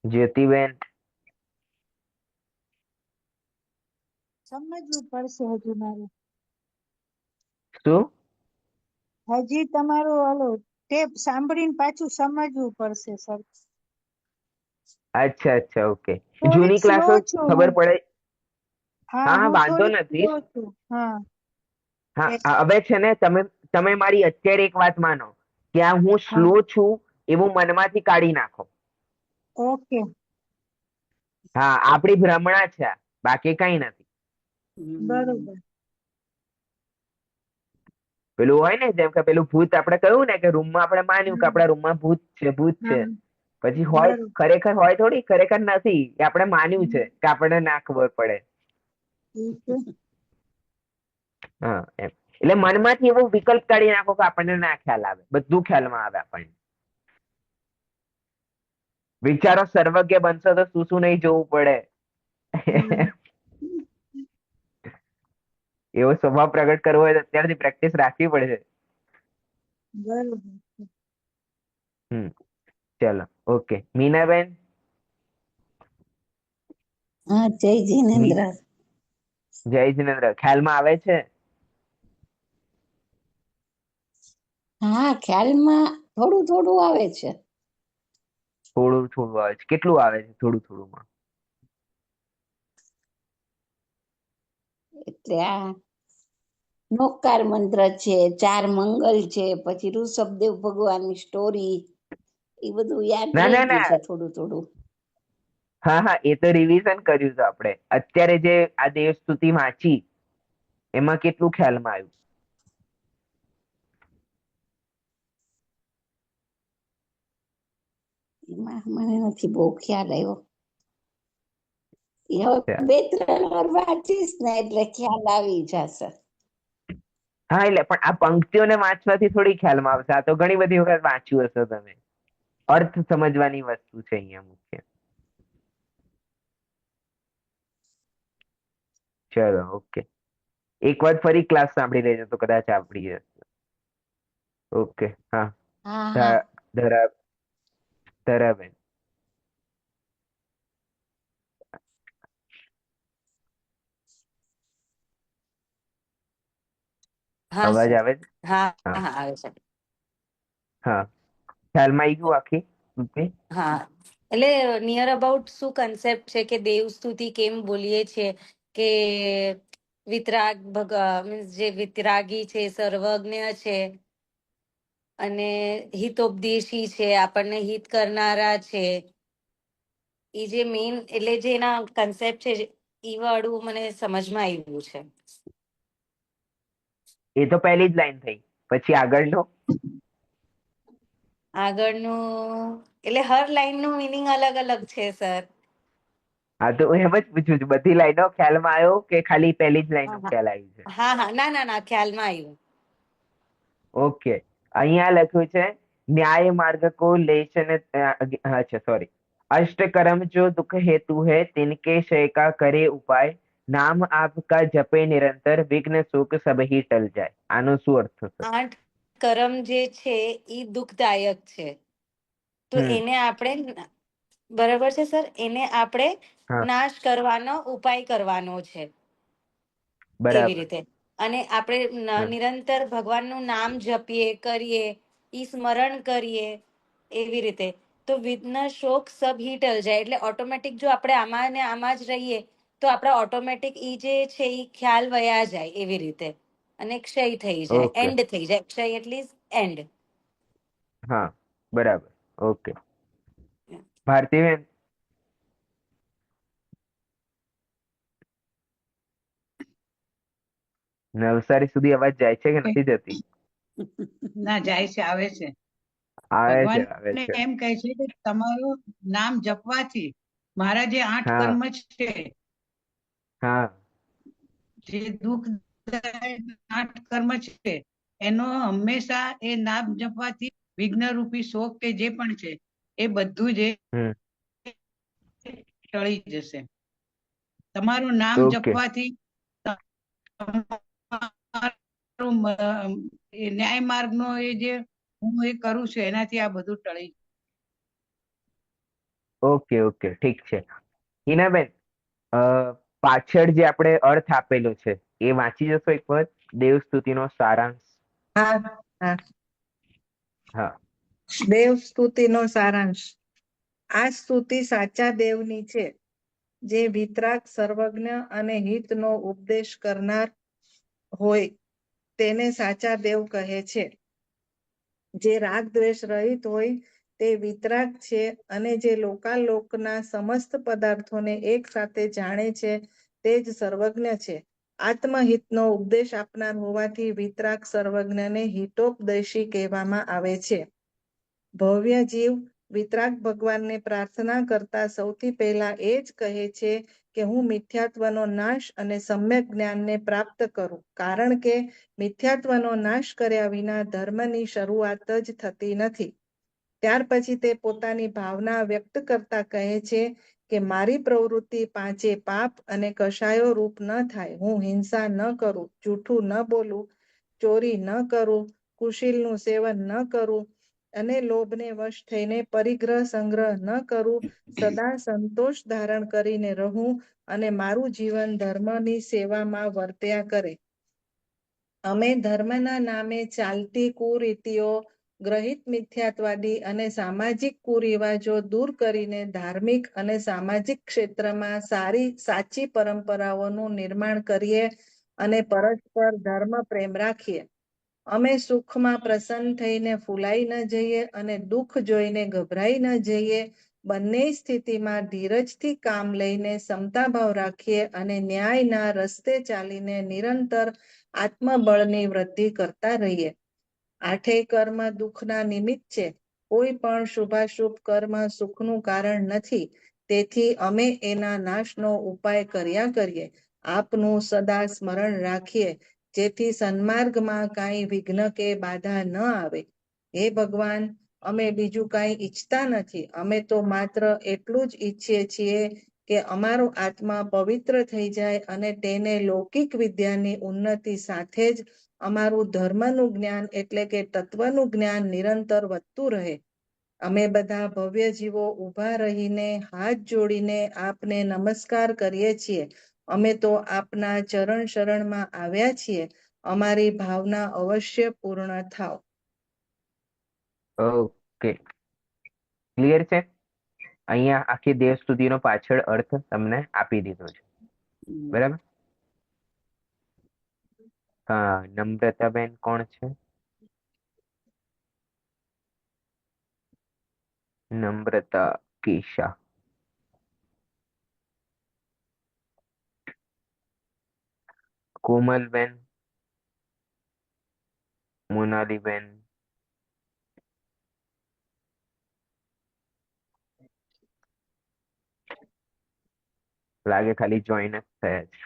જ્યોતિબેન? સમજવું પડશે હજુ મારે. શું? હજી તમારું ઓલો ટેપ સાંભળીને પાછું સમજવું પડશે સર. અચ્છા અચ્છા, ઓકે. થોડીક જૂની સ્લો ક્લાસો છું ખબર હું. પડે. હા, હા, હું વાંધો થોડીક નથી. સ્લો છું. હા હા, એટલે હવે છે ને તમે મારી અત્યારે એક વાત માનો કે આ હું હા સ્લો છું એવું મનમાંથી કાઢી નાખો. ઓકે હા, આપણી ભ્રમણા છે આ, બાકી કઈ નથી. બરોબર. પેલું હોય ને જેમ કે પેલું ભૂત આપણે કહ્યું ને કે રૂમમાં આપણે માન્યું કે હમ, આપણા રૂમમાં ભૂત છે ભૂત છે, હા પછી હોય બરોબર. ખરેખર હોય થોડી, ખરેખર નથી, એ આપણે માન્યું છે કે આપણને ના ખબર પડે. ઠીક છે. હા એમ. એટલે મનમાંથી એવો વિકલ્પ કાઢી નાખો કે આપણને ના ખ્યાલ આવે, બધું ખ્યાલમાં આવે આપણને. વિચારો સર્વજ્ઞ બનશો તો શું શું નહીં જોવું પડે. હમ, એવો સ્વભાવ પ્રગટ કરવો હોય તો અત્યારથી પ્રેક્ટિસ રાખવી પડશે. બરોબર. હમ, ચલો ઓકે. મીનાબેન? હા, જય મી- જીનેન્દ્ર. જય જિનેન્દ્ર, ખ્યાલમાં આવે છે? હા, ખ્યાલમાં થોડું થોડું આવે છે. થોડું થોડું આવે છે? કેટલું આવે છે થોડું થોડુંમાં? એટલે આ નોકાર મંત્ર છે, 4 મંગલ છે, પછી ઋષભદેવ ભગવાનની સ્ટોરી, એ બધું યાદ ના રહી ના ગયું ના, છે થોડું થોડું. હા હા, એ તો રિવિઝન કર્યું છે આપણે. અત્યારે જે આ દેવ સ્તુતિ વાંચી એમાં કેટલું ખ્યાલમાં આવ્યું? એમાં મને નથી બહુ ખ્યાલ આવ્યો. એ હવે અચ્છા. 2-3 વાર વાંચીશ ને એટલે ખ્યાલ આવી જશે. હા, એટલે પણ આ પંક્તિઓને વાંચવાથી થોડી ખ્યાલમાં આવશે. આ તો ઘણી બધી વખત વાંચ્યું હશે તમે. અર્થ સમજવાની વસ્તુ છે અહીંયા મુખ્ય. ચલો ઓકે. એક વાર ફરી ક્લાસ સાંભળી લેજો તો કદાચ આવડી જશે. ઓકે. હા. હા હા ધરા ધરાબેન? હા અવાજ સર. આવે છે? હા હા હા આવે છે. હા, ખ્યાલમાં આવી ગયું આખી સ્તુતિ? હા, એટલે નિયર અબાઉટ શું કન્સેપ્ટ છે કે દેવ સ્તુતિ કેમ બોલીએ છીએ કે મીન્સ જે વિતરાગી છે, સર્વજ્ઞ છે અને હિતોપદેશી છે, આપણને હિત કરનારા છે. એ જે મેઇન એટલે જે એના કન્સેપ્ટ છે એ વાળું મને સમજમાં આવ્યું છે. એ તો પહેલી જ લાઈન થઈ, પછી આગળનો? આગળનું એટલે હર લાઈનનું મિનિંગ અલગ અલગ છે સર. હા, તો હું એમ જ પૂછું છું, બધી લાઈનો ખ્યાલમાં આવ્યો કે ખાલી પહેલી જ હા લાઈનો હા ખ્યાલ આવી છે? હા હા, ના ના ના, ખ્યાલમાં આવ્યું. ઓકે. અહીંયા લખ્યું છે न्याय मार्ग को लेशन, अच्छा सॉरी, अष्ट कर्म जो दुख हेतु है तिनके क्षय का करे उपाय, नाम आपका जपे निरंतर विघ्न सुख सब ही टल जाए. આનો શું અર્થ થશે? 8 કર્મ જે છે એ દુઃખદાયક છે, તો હમ. એને આપણે બરાબર છે સર, એને આપણે હા, નાશ કરવાનો ઉપાય કરવાનો છે એવી બરાબર. રીતે. અને આપણે હા, નિરંતર ભગવાનનું નામ જપીએ કરીએ, ઈ સ્મરણ કરીએ એવી રીતે, તો વિઘ્ન શોક સબ હી ટલ જાય. એટલે ઓટોમેટિક જો આપણે આમાં ને આમાં જ રહીએ તો આપણે ઓટોમેટિક ઈ જે છે ઈ ખ્યાલ વયા જાય એવી રીતે, અને ક્ષય થઈ જાય, ઓકે. એન્ડ થઈ જાય. ક્ષય એટલે એન્ડ. હા, બરાબર. ઓકે. ભારતીબેન? નવસારી સુધી અવાજ જાય છે કે નથી જતી? ના, જાય છે, આવે છે. આવે છે, ભગવાન આવે છે. એમ કહે છે કે તમારું નામ જપવાથી મારા જે 8 હા, કર્મ છે, હા, જે દુઃખદાયક 8 કર્મ છે, એનો હંમેશા એ નામ જપવાથી વિઘ્નરૂપી શોક કે જે પણ છે એ બધું જ હમ ટળી જશે. તમારું નામ ઓકે જપવાથી તમારું એ ન્યાય માર્ગનો એ જે હું એ કરું છું એનાથી આ બધું ટળી ઓકે ઓકે ઠીક છે. હિનાબેન, અ, પાછળ જે આપણે અર્થ આપેલો છે એ વાંચી જશો એક વખત, દેવસ્તુતિનો સારાંશ. હા હા. હા. દેવ સ્તુતિનો સારાંશ. આ સ્તુતિ સાચા દેવની છે, જે વિતરાગ, સર્વજ્ઞ અને હિતનો ઉપદેશ કરનાર હોય તેને સાચા દેવ કહે છે. જે રાગ દ્વેષ રહિત હોય તે વિતરાગ છે, અને જે લોકાલોકના સમસ્ત પદાર્થોને એક સાથે જાણે છે તે જ સર્વજ્ઞ છે. આત્મહિતનો ઉપદેશ આપનાર હોવાથી વિતરાગ સર્વજ્ઞને હિતોપદેશી કહેવામાં આવે છે. ભવ્ય જીવ વિતરાગ ભગવાનને પ્રાર્થના કરતા સૌથી પહેલા એ જ કહે છે કે હું મિથ્યાત્વનો નાશ અને સમ્યક જ્ઞાનને પ્રાપ્ત કરું, કારણ કે મિથ્યાત્વનો નાશ કર્યા વિના ધર્મની શરૂઆત જ થતી નથી. ત્યાર પછી તે પોતાની ભાવના વ્યક્ત કરતા કહે છે કે મારી પ્રવૃત્તિ પાંચે પાપ અને કશાયો રૂપ ન થાય. હું હિંસા ન કરું, જૂઠું ન બોલું, ચોરી ન કરું, કુશીલનું સેવન ન કરું અને લોભને વશ થઈને પરિગ્રહ સંગ્રહ ન કરું, સદા સંતોષ ધારણ કરીને રહું અને મારું જીવન ધર્મની સેવામાં વર્ત્યા કરે. અમે ધર્મના નામે ચાલતી કુરીતિઓ, ગ્રહિત મિથ્યાત્વાદી અને સામાજિક કુરિવાજો દૂર કરીને ધાર્મિક અને સામાજિક ક્ષેત્રમાં સાચી પરંપરાઓનું નિર્માણ કરીએ અને પરસ્પર ધર્મ પ્રેમ રાખીએ. અમે સુખમાં પ્રસન્ન થઈને ફૂલાઈ ન જઈએ અને દુઃખ જોઈને ગભરાઈ ન જઈએ. બંને સ્થિતિમાં ધીરજથી કામ લઈને સમતાભાવ રાખીએ અને ન્યાયના રસ્તે ચાલીને નિરંતર આત્મબળની વૃદ્ધિ કરતા રહીએ. આઠેય કર્મ દુઃખના નિમિત્ત છે. કોઈ પણ શુભાશુભ કર્મ સુખનું કારણ નથી. તેથી અમે એના નાશનો ઉપાય કર્યા કરીએ. આપનું સદા સ્મરણ રાખીએ, જેથી સન્માર્ગમાં કાંઈ વિઘ્ન કે બાધા ન આવે. હે ભગવાન, અમે બીજું કાંઈ ઈચ્છતા નથી. અમે તો માત્ર એટલું જ ઈચ્છીએ છીએ કે અમારો આત્મા પવિત્ર થઈ જાય અને તેને લૌકિક વિદ્યાની ઉન્નતિ સાથે જ અમારું ધર્મનું જ્ઞાન એટલે કે તત્વનું જ્ઞાન નિરંતર વધતું રહે. અમે બધા ભવ્ય જીવો ઊભા રહીને હાથ જોડીને આપને નમસ્કાર કરીએ છીએ. અમે તો આપના ચરણ શરણમાં આવ્યા છીએ. અમારી ભાવના અવશ્ય પૂર્ણ થાવ. ઓકે, ક્લિયર છે. અહીંયા આખી દેવસ્તુતિનો પાછળ અર્થ તમને આપી દીધો છે, બરાબર. હા, નમ્રતાબેન કોણ છે? નમ્રતા કેશા. કોમલબેન, મોનાલીબેન, લાગે ખાલી જોઈન જ થયા છે.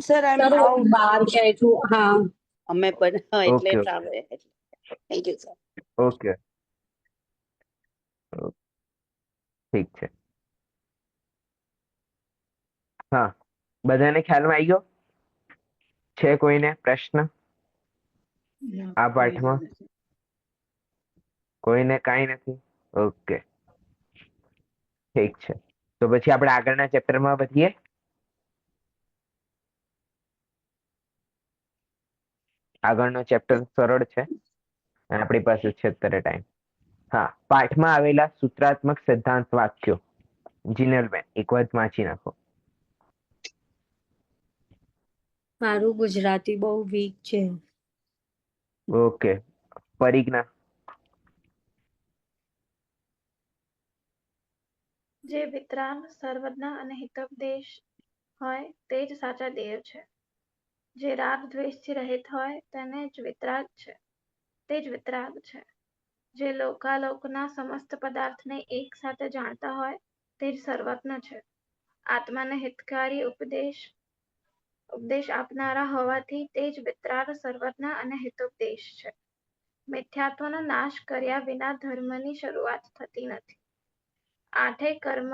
સર બહાર જાય છું. હા, અમે પણ એટલે okay thank you sir. Okay ઠીક છે. હા, બધાને ખ્યાલમાં આવી ગયો છે? કોઈને પ્રશ્ન આ પાઠમાં? કોઈને કાંઈ નથી? ઓકે ઠીક છે. તો પછી આપણે આગળના ચેપ્ટરમાં વધીએ. આગળનો ચેપ્ટર સરળ છે અને આપણી પાસે છે અત્યારે ટાઈમ. હા, પાઠમાં આવેલા સૂત્રાત્મક સિદ્ધાંત વાક્યો જીનલબેન એક વાર વાંચી નાખો. મારું ગુજરાતી બહુ વીક છે. ઓકે, પરિજ્ઞા. જે વિતરાગ, સર્વજ્ઞ અને હિતોપદેશ હોય તે જ સાચા દેવ છે. જે રાગ દ્વેષથી રહિત હોય તેને જ વિતરાગ છે, તે જ વિતરાગ છે. જે લોકાલોકના સમસ્ત પદાર્થને એક સાથે જાણતા હોય તે જ સર્વજ્ઞ છે. આત્માને હિતકારી ઉપદેશ આપનારા હોવાથી તે જ વિતરાગ, સર્વજ્ઞ અને હિતોપદેશ છે. મિથ્યાત્વનો નાશ કર્યા વિના ધર્મની શરૂઆત થતી નથી. આઠેય કર્મ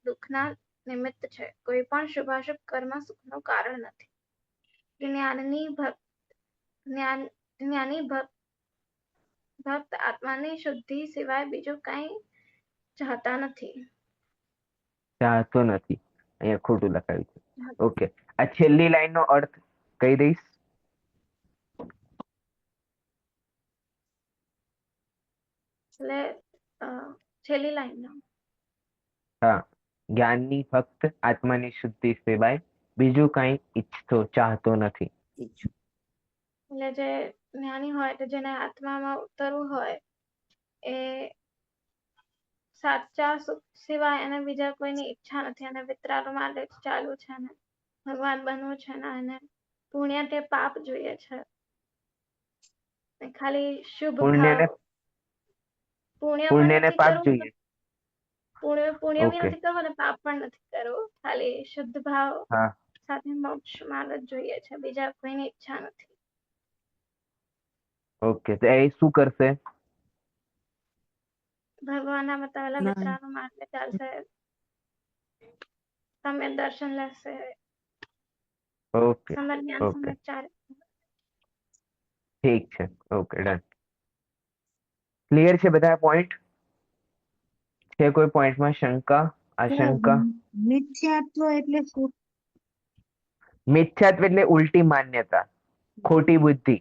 દુઃખના નિમિત્ત છે. કોઈ પણ શુભાશુભ કર્મ સુખનું કારણ નથી. જ્ઞાની ભક્ત આત્માની શુદ્ધિ સિવાય બીજું કંઈ ચાહતા નથી. ચાહતો નથી. અહીંયા ખોટું લખાયું છે. ઓકે, આ છેલ્લી લાઈન નો અર્થ કહી દઈશ. એટલે છેલ્લી લાઈન હા, જ્ઞાનની ફક્ત આત્માની શુદ્ધિ સિવાય બીજું કઈ ઈચ્છતો ચાહતો નથી. એટલે જે જ્ઞાની હોય તો જેને આત્મામાં ઉતરવું હોય એ સાચા સુખ સિવાય એને બીજા કોઈની ઈચ્છા નથી. અને વિતરાગો માટે જ ચાલુ છે ને ભગવાન બનવું છે ને એને પુણ્ય કે પાપ જોઈએ છે. ખાલી શુભ પુણ્યને ભાવ પુણ્ય પણ પુણ્યને નથી પાપ કરવું, જોઈએ. પુણ્ય બી ઓકે, નથી કરવું અને પાપ પણ નથી કરવું. ખાલી શુદ્ધ ભાવ હા, સાથે મોક્ષ માર્ગ જ જોઈએ છે. બીજા કોઈની ઈચ્છા નથી. ઓકે. તો એ શું કરશે? ભગવાનના બતાવેલા ના. વિતરાગો માર્ગે ચાલશે. સમ્યક દર્શન લેશે. ઓકે, સમ્યક જ્ઞાન, ઓકે, સમ્યક ચારિત્ર. ઠીક છે. Okay, done. ક્લિયર છે બધા પોઈન્ટ? છે કોઈ પોઈન્ટમાં શંકા, આશંકા? મિથ્યાત્વ એટલે શું? મિથ્યાત્વ એટલે ઉલટી માન્યતા, ખોટી બુદ્ધિ.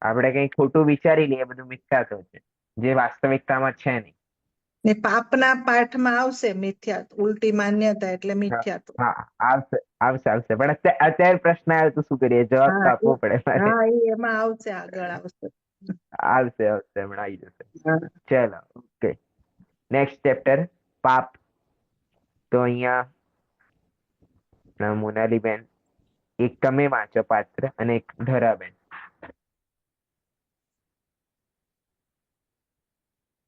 આપણે કઈ ખોટું વિચારી લઈએ, બધું મિથ્યાત્વ છે, જે વાસ્તવિકતામાં છે નહીં. ને પાપના પાઠમાં આવશે મિથ્યાત્વ, ઉલટી માન્યતા એટલે હા, મિથ્યાત્વ. હા, આવશે, આવશે, આવશે. પણ અત્યારે પ્રશ્ન આવ્યો તો શું કરીએ? જવાબ તો હા આપવો પડે મારે. એમાં આવશે, આગળ આવશે. આવશે, આવશે, હમણાં આવી જશે. હા. ચલો, ઓકે. નેક્સ્ટ ચેપ્ટર, પાપ. તો અહીંયા મોનાલીબેન, એક તમે વાંચો પાત્ર અને એક ધરાબેન.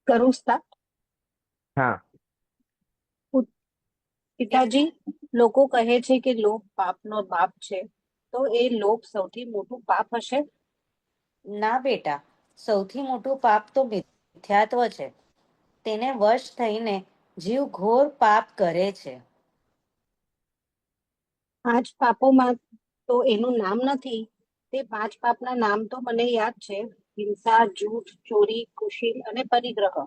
કરું સ્ટાર્ટ? હા. પિતાજી, લોકો કહે છે કે લોભ પાપનો બાપ છે, તો એ લોભ સૌથી મોટું પાપ હશે? ના બેટા, સૌથી મોટું પાપ તો મિથ્યાત્વ છે. તેને વશ થઈને જીવ ઘોર પાપ કરે છે. 5 પાપોમાં તો એનું નામ નથી. તે 5 પાપના નામ તો મને યાદ છે: હિંસા, જૂઠ, ચોરી, કુશીલ અને પરિગ્રહ.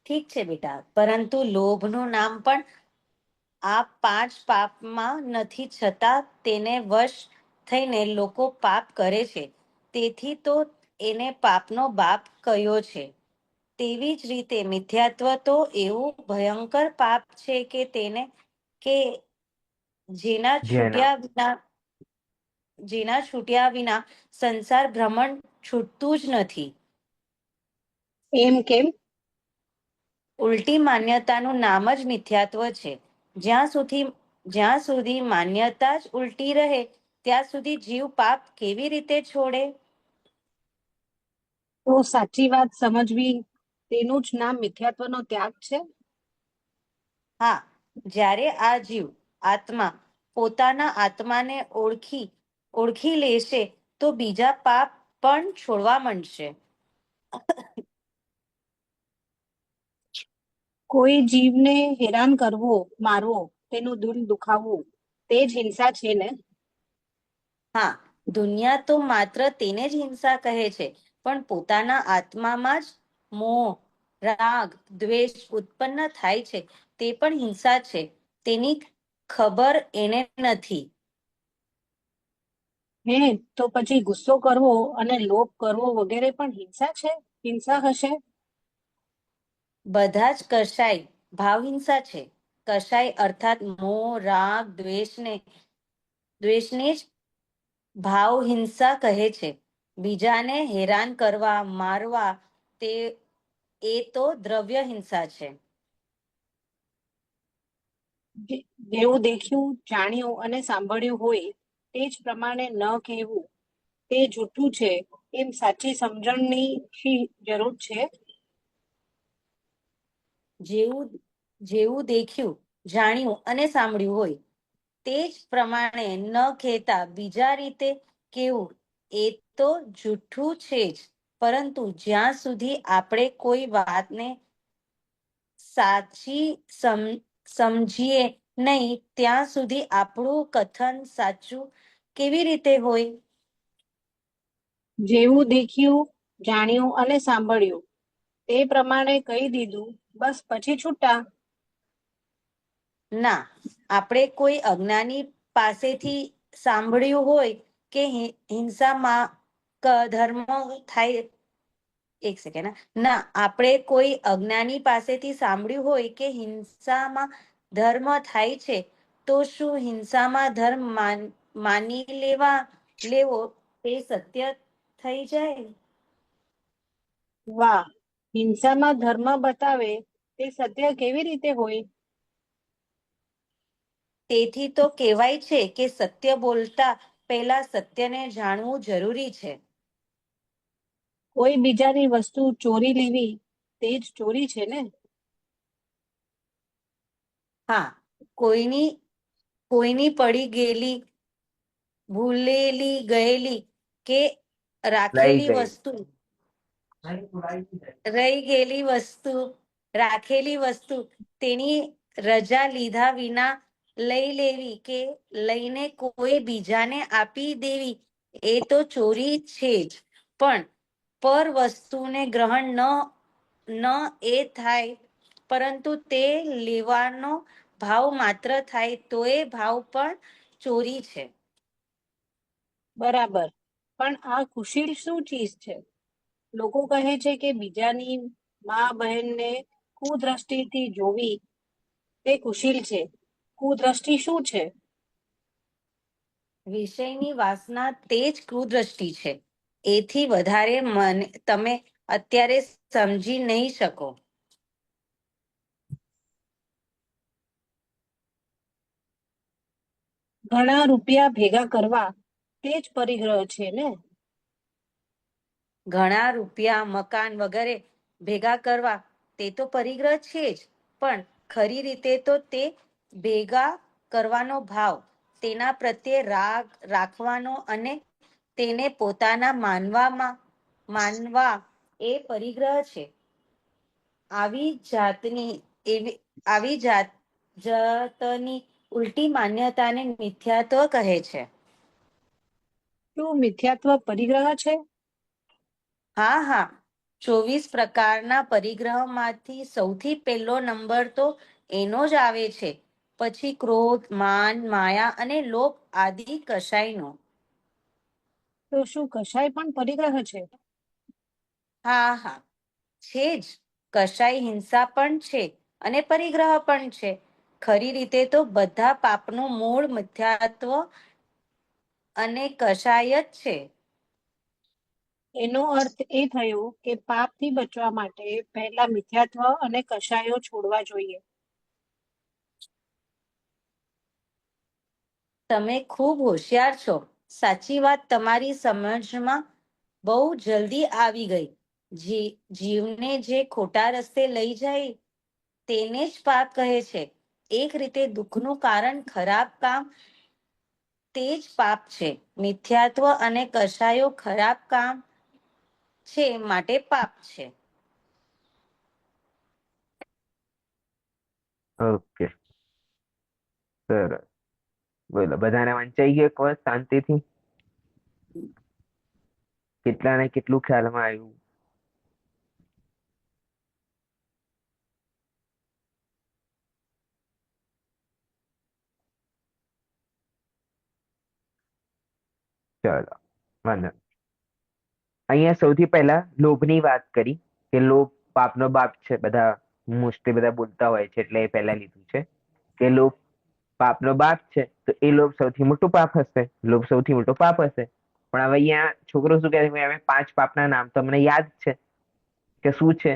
ઠીક છે બેટા, પરંતુ લોભનું નામ પણ આ 5 પાપમાં નથી, છતાં તેને વશ થઈને લોકો પાપ કરે છે. તેથી તો એને પાપનો બાપ કહ્યો છે. તેવી જ રીતે મિથ્યાત્વ તો એવું ભયંકર પાપ છે કે તેને કે જેના જેના છૂટ્યા વિના સંસાર ભ્રમણ છૂટતું જ નથી. એમ કેમ? ઉલટી માન્યતાનું નામ જ મિથ્યાત્વ છે. જ્યાં સુધી માન્યતા જ ઉલટી રહે ત્યાં સુધી જીવ પાપ કેવી રીતે છોડે? તો સાચી વાત સમજવી, તેનું જ નામ મિથ્યાત્વનો ત્યાગ છે. હા, જ્યારે આ જીવ આત્મા પોતાના આત્માને ઓળખી લેશે તો બીજા પાપ પણ છોડવા માંડશે. કોઈ જીવને હેરાન કરવો, મારવો, તેનું દિલ દુખાવવું, તે જ હિંસા છે ને? હા, દુનિયા તો માત્ર તેને જ હિંસા કહે છે, પણ પોતાના આત્મામાં જ મોહ, રાગ, દ્વેષ ઉત્પન્ન થાય છે તે પણ હિંસા છે. તેની ખબર એને નથી. હે, તો પછી ગુસ્સો કરવો અને લોભ કરવો વગેરે પણ હિંસા છે, હિંસા હશે? બધા જ કશાય ભાવહિંસા છે. કશાય અર્થાત મોહ, રાગ, દ્વેષને જ ભાવહિંસા કહે છે. બીજાને હેરાન કરવા, મારવા, એ તો દ્રવ્ય હિંસા છે. જેવું દેખ્યું, જાણ્યું અને સાંભળ્યું હોય તે જ પ્રમાણે ન કહેવું, તે જૂઠું છે, એમ સાચી સમજણની શી જરૂર છે? જેવું દેખ્યું, જાણ્યું અને સાંભળ્યું હોય તે જ પ્રમાણે ન કહેતા બીજા રીતે કેવું એ તો જૂઠું છે જ. પરંતુ જ્યાં સુધી આપણે કોઈ વાતને સાચી સમજીએ નહીં ત્યાં સુધી આપણું કથન સાચું કેવી રીતે હોય? જેવું દેખ્યું, જાણ્યું અને સાંભળ્યું તે પ્રમાણે કહી દીધું, બસ પછી છૂટા. ના, આપણે કોઈ અજ્ઞાની પાસેથી સાંભળ્યું હોય કે હિંસામાં ધર્મ થાય. એક સેકન્ડ. ના, આપણે કોઈ અજ્ઞાની પાસેથી સાંભળ્યું હોય કે હિંસામાં ધર્મ થાય છે, તો શું હિંસામાં ધર્મ માની લેવો તે સત્ય થઈ જાય? વાહ, હિંસામાં ધર્મ બતાવે તે સત્ય કેવી રીતે હોય? તેથી તો કહેવાય છે કે સત્ય બોલતા પહેલા સત્યને જાણવું જરૂરી છે. કોઈ બીજાની વસ્તુ ચોરી લેવી તે જ ચોરી છે ને? હા, કોઈની પડી ગયેલી, ભૂલેલી ગયેલી કે લઈ રાખેલી ગઈ. વસ્તુ રહી ગયેલી વસ્તુ, રાખેલી વસ્તુ તેની રજા લીધા વિના લઈ લેવી કે લઈને કોઈ બીજાને આપી દેવી એ તો ચોરી છે જ. પણ પર વસ્તુને ગ્રહણ ન એ થાય, પરંતુ તે લેવાનો ભાવ માત્ર થાય તો એ ભાવ પણ ચોરી છે. બરાબર, પણ આ કુશીલ શું ચીજ છે? લોકો કહે છે કે બીજાની મા બહેનને કુદ્રષ્ટિથી જોવી તે કુશીલ છે. કુદ્રષ્ટિ શું છે? વિષયની વાસના તે જ કુદ્રષ્ટિ છે. એથી વધારે તમે અત્યારે સમજી નહીં શકો. ઘણા રૂપિયા ભેગા કરવા તે જ પરિગ્રહ છે ને? ઘણા રૂપિયા, મકાન વગેરે ભેગા કરવા તે તો પરિગ્રહ છે જ, પણ ખરી રીતે તો તે ભેગા કરવાનો ભાવ, તેના પ્રત્યે રાગ રાખવાનો અને તેને પોતાના માનવા એ પરિગ્રહ છે. આવી જાતની ઉલટી માન્યતાને મિથ્યાત્વ કહે છે. શું મિથ્યાત્વ પરિગ્રહ છે? હા હા, 24 પ્રકારના પરિગ્રહમાંથી સૌથી પહેલો નંબર તો એનો જ આવે છે. પછી ક્રોધ, માન, માયા અને લોભ આદિ કશાયનો. તો શું કશાય પણ પરિગ્રહ છે? હા હા, છે જ. કશાય હિંસા પણ છે અને પરિગ્રહ પણ છે. ખરી રીતે તો બધા પાપનું મૂળ મિથ્યાત્વ અને કશાય જ છે. એનો અર્થ એ થયો કે પાપથી બચવા માટે પહેલા મિથ્યાત્વ અને કશાયો છોડવા જોઈએ. તમે ખૂબ હોશિયાર છો. સાચી વાત તમારી સમજમાં બહુ જલ્દી આવી ગઈ. જીવને જે ખોટા રસ્તે લઈ જાય તેને જ પાપ કહે છે. એક રીતે દુઃખનું કારણ ખરાબ કામ તે જ પાપ છે. મિથ્યાત્વ અને કશાયો ખરાબ કામ છે માટે પાપ છે. ઓકે, સરસ. બોલો, બધાને વંચાઈ ગયું એક વાર શાંતિથી? કેટલાને કેટલું ખ્યાલમાં આવ્યું? ચલો, વાંધો નહીં. અહીંયા સૌથી પહેલા લોભની વાત કરી કે લોભ પાપનો બાપ છે. બધા મોસ્ટલી બધા બોલતા હોય છે એટલે એ પહેલા લીધું છે કે લોભ પાપનો બાપ છે, તો એ લોભ સૌથી મોટું પાપ હશે. લોભ સૌથી મોટો પાપ હશે. પણ હવે અહીંયા છોકરો શું કહે છે, હવે 5 પાપના નામ તમને યાદ છે કે શું છે?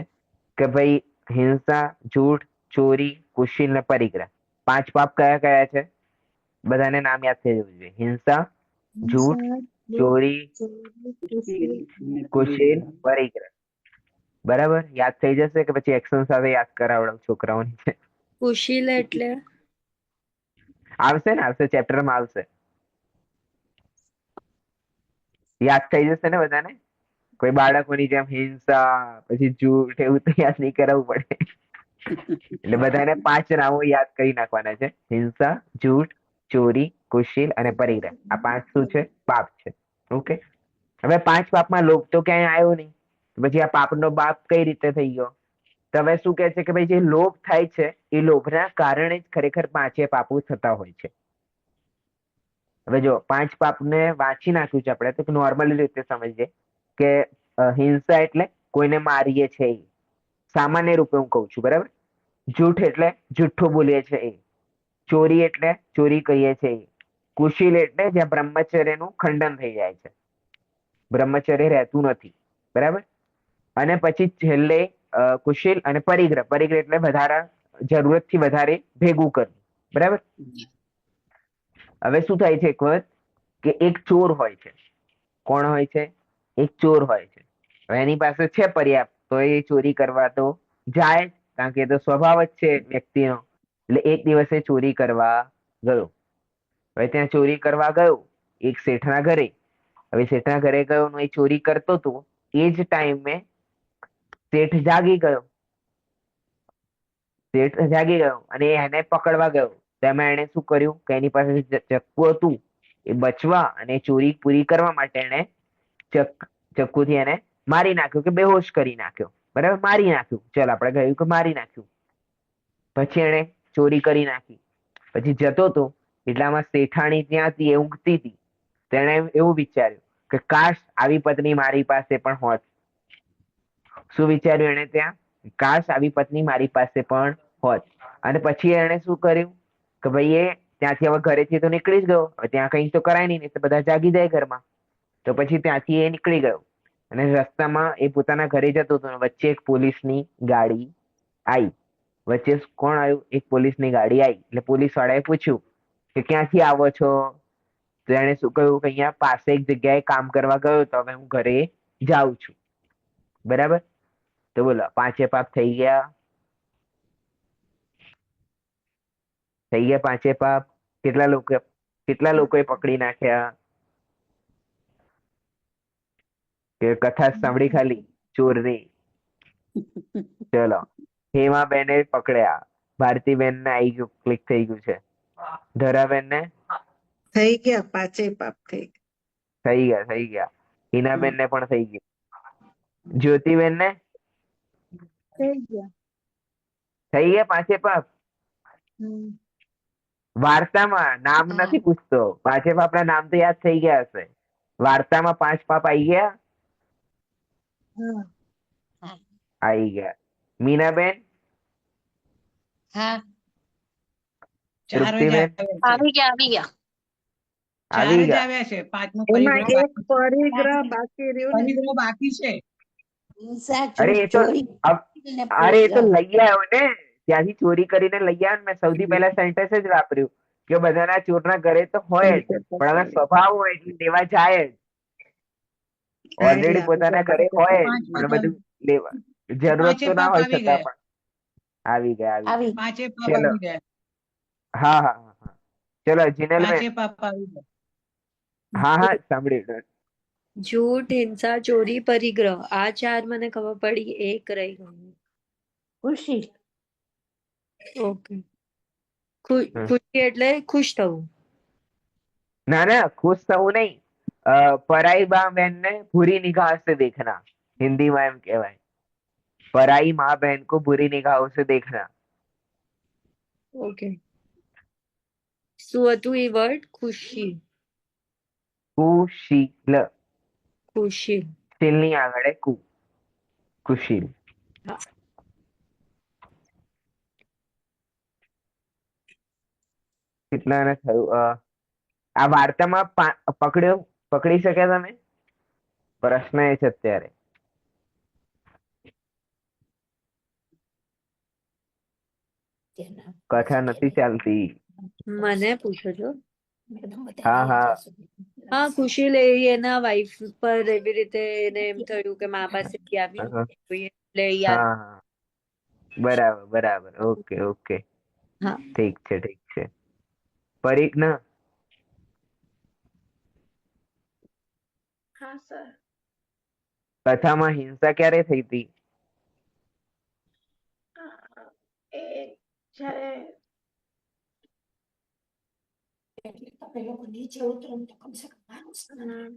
કે ભાઈ હિંસા, જૂઠ, ચોરી, કુશીલ ને પરિગ્રહ. 5 પાપ કયા કયા છે? બધાને નામ યાદ થઈ જવું જોઈએ. હિંસા, જૂઠ, ચોરી, કુશીલ, પરિગ્રહ. બરાબર, યાદ થઈ જશે કે પછી એક્શન સાથે યાદ કરાવડાવ છોકરાઓને? કુશીલ એટલે આવશે ને, આવશે, ચેપ્ટરમાં આવશે. યાદ થઈ જશે ને બધાને? કોઈ બાળકોની જેમ હિંસા પછી જૂઠ એવું તો યાદ નહીં કરાવવું પડે. એટલે બધાને 5 નામો યાદ કરી નાખવાના છે. હિંસા, જૂઠ, ચોરી, કુશીલ અને પરિગ્રહ. આ 5 શું છે? પાપ છે. ઓકે. હવે 5 પાપમાં લોભ તો ક્યાંય આવ્યો નહીં. પછી આ પાપનો બાપ કઈ રીતે થઈ ગયો? તો હવે શું કહે છે કે ભાઈ જે લોભ થાય છે એ લોભના કારણે જ ખરેખર 5 પાપો થતા હોય છે. હવે જો 5 પાપને વાંચી નાખ્યું છે આપણે તો નોર્મલી રીતે સમજીએ કે હિંસા એટલે કોઈને મારીએ છે એ. સામાન્ય રૂપે હું કહું છું, બરાબર? જૂઠ એટલે જુઠ્ઠું બોલીએ છે એ. ચોરી એટલે ચોરી કરીએ છે એ. કુશીલ એટલે જ્યાં બ્રહ્મચર્યનું ખંડન થઈ જાય છે, બ્રહ્મચર્ય રહેતું નથી, બરાબર? અને પછી છેલ્લે કુશીલ અને પરિગ્રહ. પરિગ્રહ એટલે વધારા, જરૂરતથી વધારે ભેગું કરવું, બરાબર? હવે શું થાય છે એક વખત કે એક ચોર હોય છે. કોણ હોય છે? એક ચોર હોય છે. હવે એની પાસે છે પર્યાપ્ત, તો એ ચોરી કરવા તો જાય જ, કારણ કે એ તો સ્વભાવ જ છે વ્યક્તિનો. એટલે એક દિવસે ચોરી કરવા ગયો. હવે ત્યાં ચોરી કરવા ગયો એક શેઠના ઘરે. હવે શેઠના ઘરે ગયો ને એ ચોરી કરતો હતો. એ જ ટાઈમે શેઠ જાગી ગયો. શેઠ જાગી ગયો અને એને પકડવા ગયો. તેમાં એને શું કર્યું કે એની પાસે ચક્કુ હતું, એ બચવા અને ચોરી પૂરી કરવા માટે એને ચક્કુથી એને મારી નાખ્યો, કે બેહોશ કરી નાખ્યો, બરાબર? મારી નાખ્યું, ચાલ આપણે કહ્યું કે મારી નાખ્યું. પછી એને ચોરી કરી નાખી. પછી જતો હતો એટલામાં શેઠાણી ત્યાં હતી, એ ઊંઘતી હતી. તેણે એવું વિચાર્યું કે કાશ આવી પત્ની મારી પાસે પણ હોત. શું વિચાર્યું એને ત્યાં? કાશ આવી પત્ની મારી પાસે પણ હોત. અને પછી એને શું કર્યું કે ભાઈ એ ત્યાંથી હવે ઘરેથી તો નીકળી જ ગયો. હવે ત્યાં કઈ તો કરાય નહીં, તો બધા જાગી જાય ઘરમાં. તો પછી ત્યાંથી એ નીકળી ગયો અને રસ્તામાં એ પોતાના ઘરે જતો હતો. વચ્ચે એક પોલીસની ગાડી આવી. વચ્ચે કોણ આવ્યું? એક પોલીસની ગાડી આવી. એટલે પોલીસ વાળાએ પૂછ્યું કે ક્યાંથી આવો છો? તો એને શું કહ્યું કે અહીંયા પાસે એક જગ્યાએ કામ કરવા ગયો તો હવે હું ઘરે જાઉં છું, બરાબર? તો બોલો 5 પાપ થઈ ગયા? થઈ ગયા 5 પાપ? કેટલા લોકોએ પકડી નાખ્યા? કે કથા સાંભળી ખાલી ચોરની? ચલો, હેમાબેને પકડ્યા, ભારતીબેન ને આવી ગયું, ક્લિક થઈ ગયું છે. ધરાબેન ને થઈ ગયા 5 પાપ થઈ ગયા. થઈ ગયા. હિનાબેન ને પણ થઈ ગયું. જ્યોતિબેન ને થઈ ગયા. થઈ ગયા 5 પાપ? હમ. વાર્તામાં નામ નથી પૂછતો. 5 પાપના નામ તો યાદ થઈ ગયા હશે. વાર્તામાં 5 પાપ આવી ગયા? હા. આવી ગયા. મીનાબેન? હા, ચાર જ તૃપ્તિબેન? આવ્યા છે. ચાર આવી જ ગયા. આવ્યા છે. 5મો એમાં પરિગ્રહ એક પરિગ્રહ બાકી રહ્યો ને. પરિગ્રહ બાકી છે. હિંસા, અરે એ જૂઠ, તો ચોરી ને અરે એ તો પરિગ્રહ. લઈ આવ્યો ને, ત્યાંથી ચોરી કરીને લઈ આવ્યો ને. મેં સૌથી પહેલા સેન્ટેન્સ જ વાપર્યું કે બધાના ચોરના ઘરે તો હોય જ, પણ હવે સ્વભાવ હોય એટલે લેવા જાય જ. હા, એટલે ઓલરેડી પોતાના ઘરે હોય જ, પાંચ પણ પાપ બધું લેવા જરૂરત પાંચે તો ના પાપ હોય આવી છતાં ગયા. પણ આવી ગયા. આવી 5 પાપ ચલો, આવી ગયા. હા હા હા હા. ચલો જીનલબેન. 5 પાપ આવી ગયા. હા હા સાંભળ્યું. જૂઠ, હિંસા, ચોરી, પરિગ્રહ, આ 4 મને ખબર પડી. એક રહી ગયું. ખુશી. ઓકે. ખુશી એટલે ખુશ થવું. ના ના, ખુશ થવું નહીં. પરાઈ माँ बहन ने बुरी निगाह से देखना, हिंदी में एम कहेवाय, पराई माँ बहन को बुरी निगाहों से देखना. ઓકે. શું હતું એ વર્ડ? ખુશી. કુશીલ. ખુશી. શીલની આગળ કુ. કુશીલ. હા. કેટલાને થયું? આ વાર્તામાં પકડી શક્યા તમે? પ્રશ્ન એ છે અત્યારે. કથા નથી ચાલતી. મને પૂછો છો? હા હા હા, ખુશી એના વાઈફ પર એવી રીતે એને એમ થયું કે મા પાસેથી આવી હા એટલે યાદ. હા. બરાબર બરાબર. Okay okay. હા. ઠીક છે ઠીક છે. પરીખ ને હા સર. કથામાં હિંસા ક્યારે થઈ હતી? એ જ્યારે એટલે તમે લોકો નીચે ઉતરો ને તો કમસે કમ માણસ ને. હમ,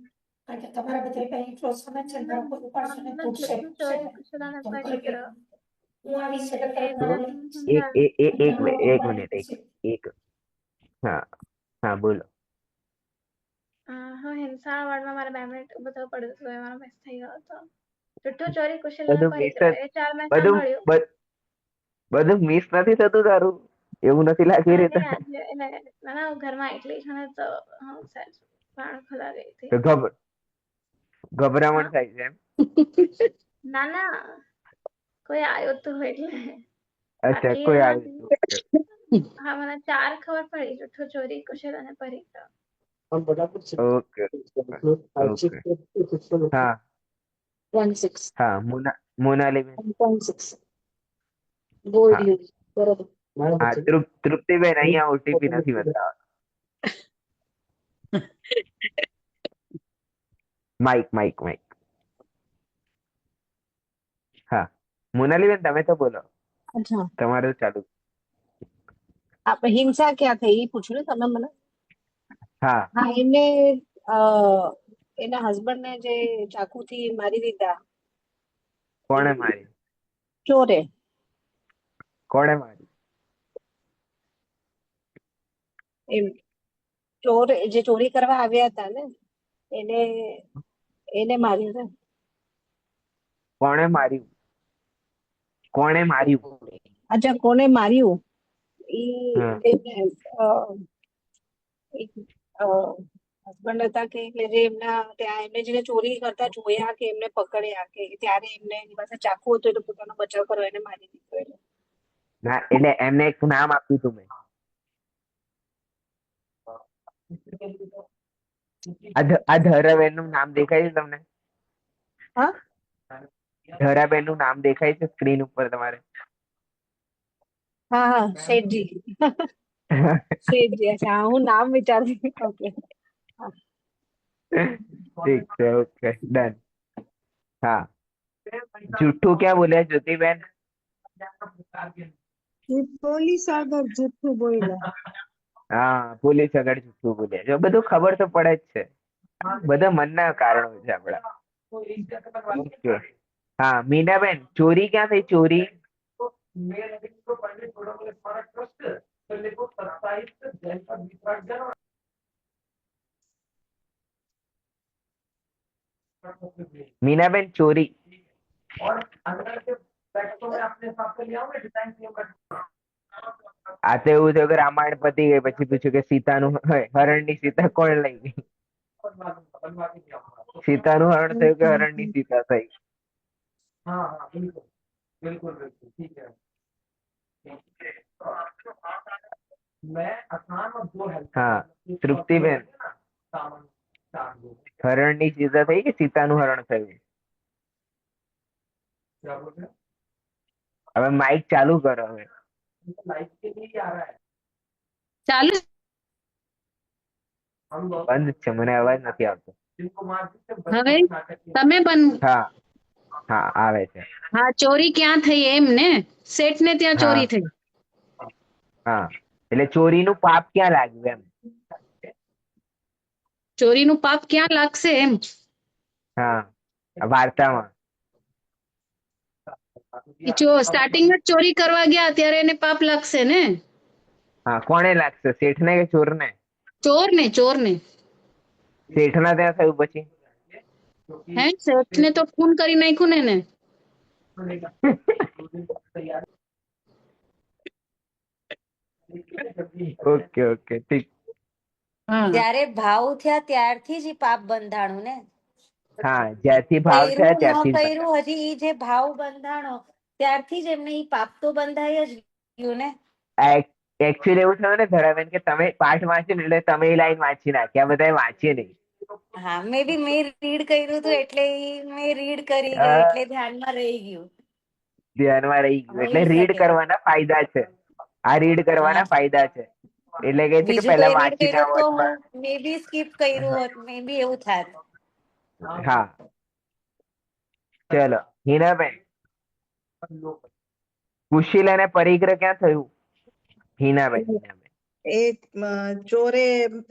કારણ કે તમારા બધા પાસે એટલો સમય છે ને ના, તમે કોઈ ઉપાડશો ને ના, તૂટશે જુઠ્ઠું ચોરી કુશલ અને તો પરિગ્રહ હું આવી છે એ શું? હિંસા. એક મિનિટ એક હા હા બોલો. હું હિંસા વર્ડમાં મારે 2 મિનિટ ઉભું થવું પડ્યું હતું એમાં મિસ થઈ ગયો હતો. જુઠ્ઠું ચોરી કુશલ અને બધું મિસ પરિગ્રહ એ 4 મેં બધું સાંભળ્યું. બધું મિસ નથી થતું તારું? એવું નથી લાગી રહ્યું નહીં તને? આજે એટલે ના હું ઘરમાં એકલી છું ને તો હું સહેજ વાળ ખોલા ગઈ હતી. તો ગભરામણ હા થાય છે એમ? ના ના કોઈ આવ્યો તો એટલે અચ્છા બાકી કોઈ એમાંથી આવ્યું હતું. હા મને 4 ખબર પડી જુઠ્ઠું ચોરી કુશલ અને પરિગ્રહ. ઓકે ઓકે હા હા મોનાલીબેન. હા હા તૃપ્તિબેન અહીંયા ઓટીપી નથી બતાવવા. Mike mike mike. હા મોનાલીબેન તમે તો બોલો, અચ્છા તમારે તો ચાલુ. આપણે હિંસા ક્યાં થઈ એ પૂછ્યું ને તમે મને. હા હા એમને અ, એના હસબન્ડ ને જે ચાકુથી મારી દીધા કોણે મારી? ચોરે. કોણે મારી? એમ ચોર જે ચોરી કરવા આવ્યા હતા ને એને એને માર્યું ને. કોણે માર્યું? કોણે માર્યું? અચ્છા કોને માર્યું હા એક હસબન્ડ હતા કે એટલે જે એમના ત્યાં એમને જેને ચોરી કરતા જોયા કે એમને પકડ્યા કે ત્યારે એમને એની પાસે ચાકુ હતો એટલે પોતાનો બચાવ કરવા એને મારી દીધો એને. ના એટલે એમને એક નામ આપ્યું તું મેં. આ ધરાબેન નું નામ દેખાય છે તમને? હા ધરાબેન નું નામ દેખાય છે સ્ક્રીન ઉપર તમારે? હા હા શેઠજી. શેઠજી અચ્છા હા, હું નામ વિચારતી ઓકે. ઠીક છે ઓકે ડન. હા જુઠ્ઠું ક્યાં બોલ્યા જ્યોતિબેન? એ પોલીસ આગળ જુઠ્ઠું બોલ્યા. હા પોલીસ આગળ જુઠ્ઠું બોલ્યા. જો બધું ખબર તો પડે જ છે, બધા મનના કારણો છે આપડા. ઓકે હા મીનાબેન ચોરી ક્યાં થઈ? ચોરી मीनाबेन चोरी આ તો એવું થયું કે રામાયણ પતી ગઈ પછી પૂછ્યું કે સીતાનું હરણ ની સીતા કોણ લઈ ગઈ? સીતાનું હરણ થયું કે હરણ ની સીતા થઈ? હા તૃપ્તિબેન હરણ ની સીતા થઈ કે સીતાનું હરણ થયું? હવે માઇક ચાલુ કરો. હવે ચાલુ બંધ જ છે, મને અવાજ નથી આવતો. હવે તમે બંધ. હા હા આવે છે. હા ચોરી ક્યાં થઈ એમ ને, શેઠ ને ત્યાં હા ચોરી થઈ. હા એટલે ચોરીનું પાપ ક્યાં લાગ્યું એમ? ચોરીનું પાપ ક્યાં લાગશે એમ? હા વાર્તામાં. સ્ટાર્ટિંગમાં જ ચોરી કરવા ગયા ત્યારે એને પાપ લાગશે ને. હા કોને લાગશે, શેઠ ને કે ચોર ને? ચોર ને, ચોર ને. શેઠ ના ત્યાં થયું પછી? હે શેઠ ને તો ખૂન કરી નાખ્યું ને એને. ઓકે ઓકે ઠીક. જ્યારે ભાવ થયા ત્યારથી જ ઈ પાપ બંધાણું ને. હા જ્યારથી ભાવ થયા કર્યું ન ત્યારથી જ બંધાય. કર્યું હજી ઈ જે ભાવ બંધાણો ત્યારથી જ એમને ઈ પાપ તો બંધાય જ ગયું ને. એકચ્યુઅલી એવું થયું ને ધરાબેન કે તમે પાઠ વાંચ્યું ને એટલે તમે એ લાઈન વાંચી નાખી, આ બધાએ વાંચી નહીં. હા મે બી મેં રીડ કર્યું હતું એટલે મેં રીડ કરી અ, ગઈ એટલે ધ્યાનમાં રહી ગયું. ધ્યાનમાં રહી ગયું એટલે હોઈ રીડ શકે. કરવાના ફાયદા છે. આ રીડ હા કરવાના ફાયદા છે. એટલે કે છે કે બીજું પહેલા કઈ રીડ વાંચીને કર્યો તો આવડવા. હું મે બી સ્કીપ કર્યું હોત, મે બી એવું થાત. હા, ચલો હિનાબેન, કુશીલ અને પરિગ્રહ ક્યાં થયું? હિનાબેન, હિનાબેન. એ ચોરે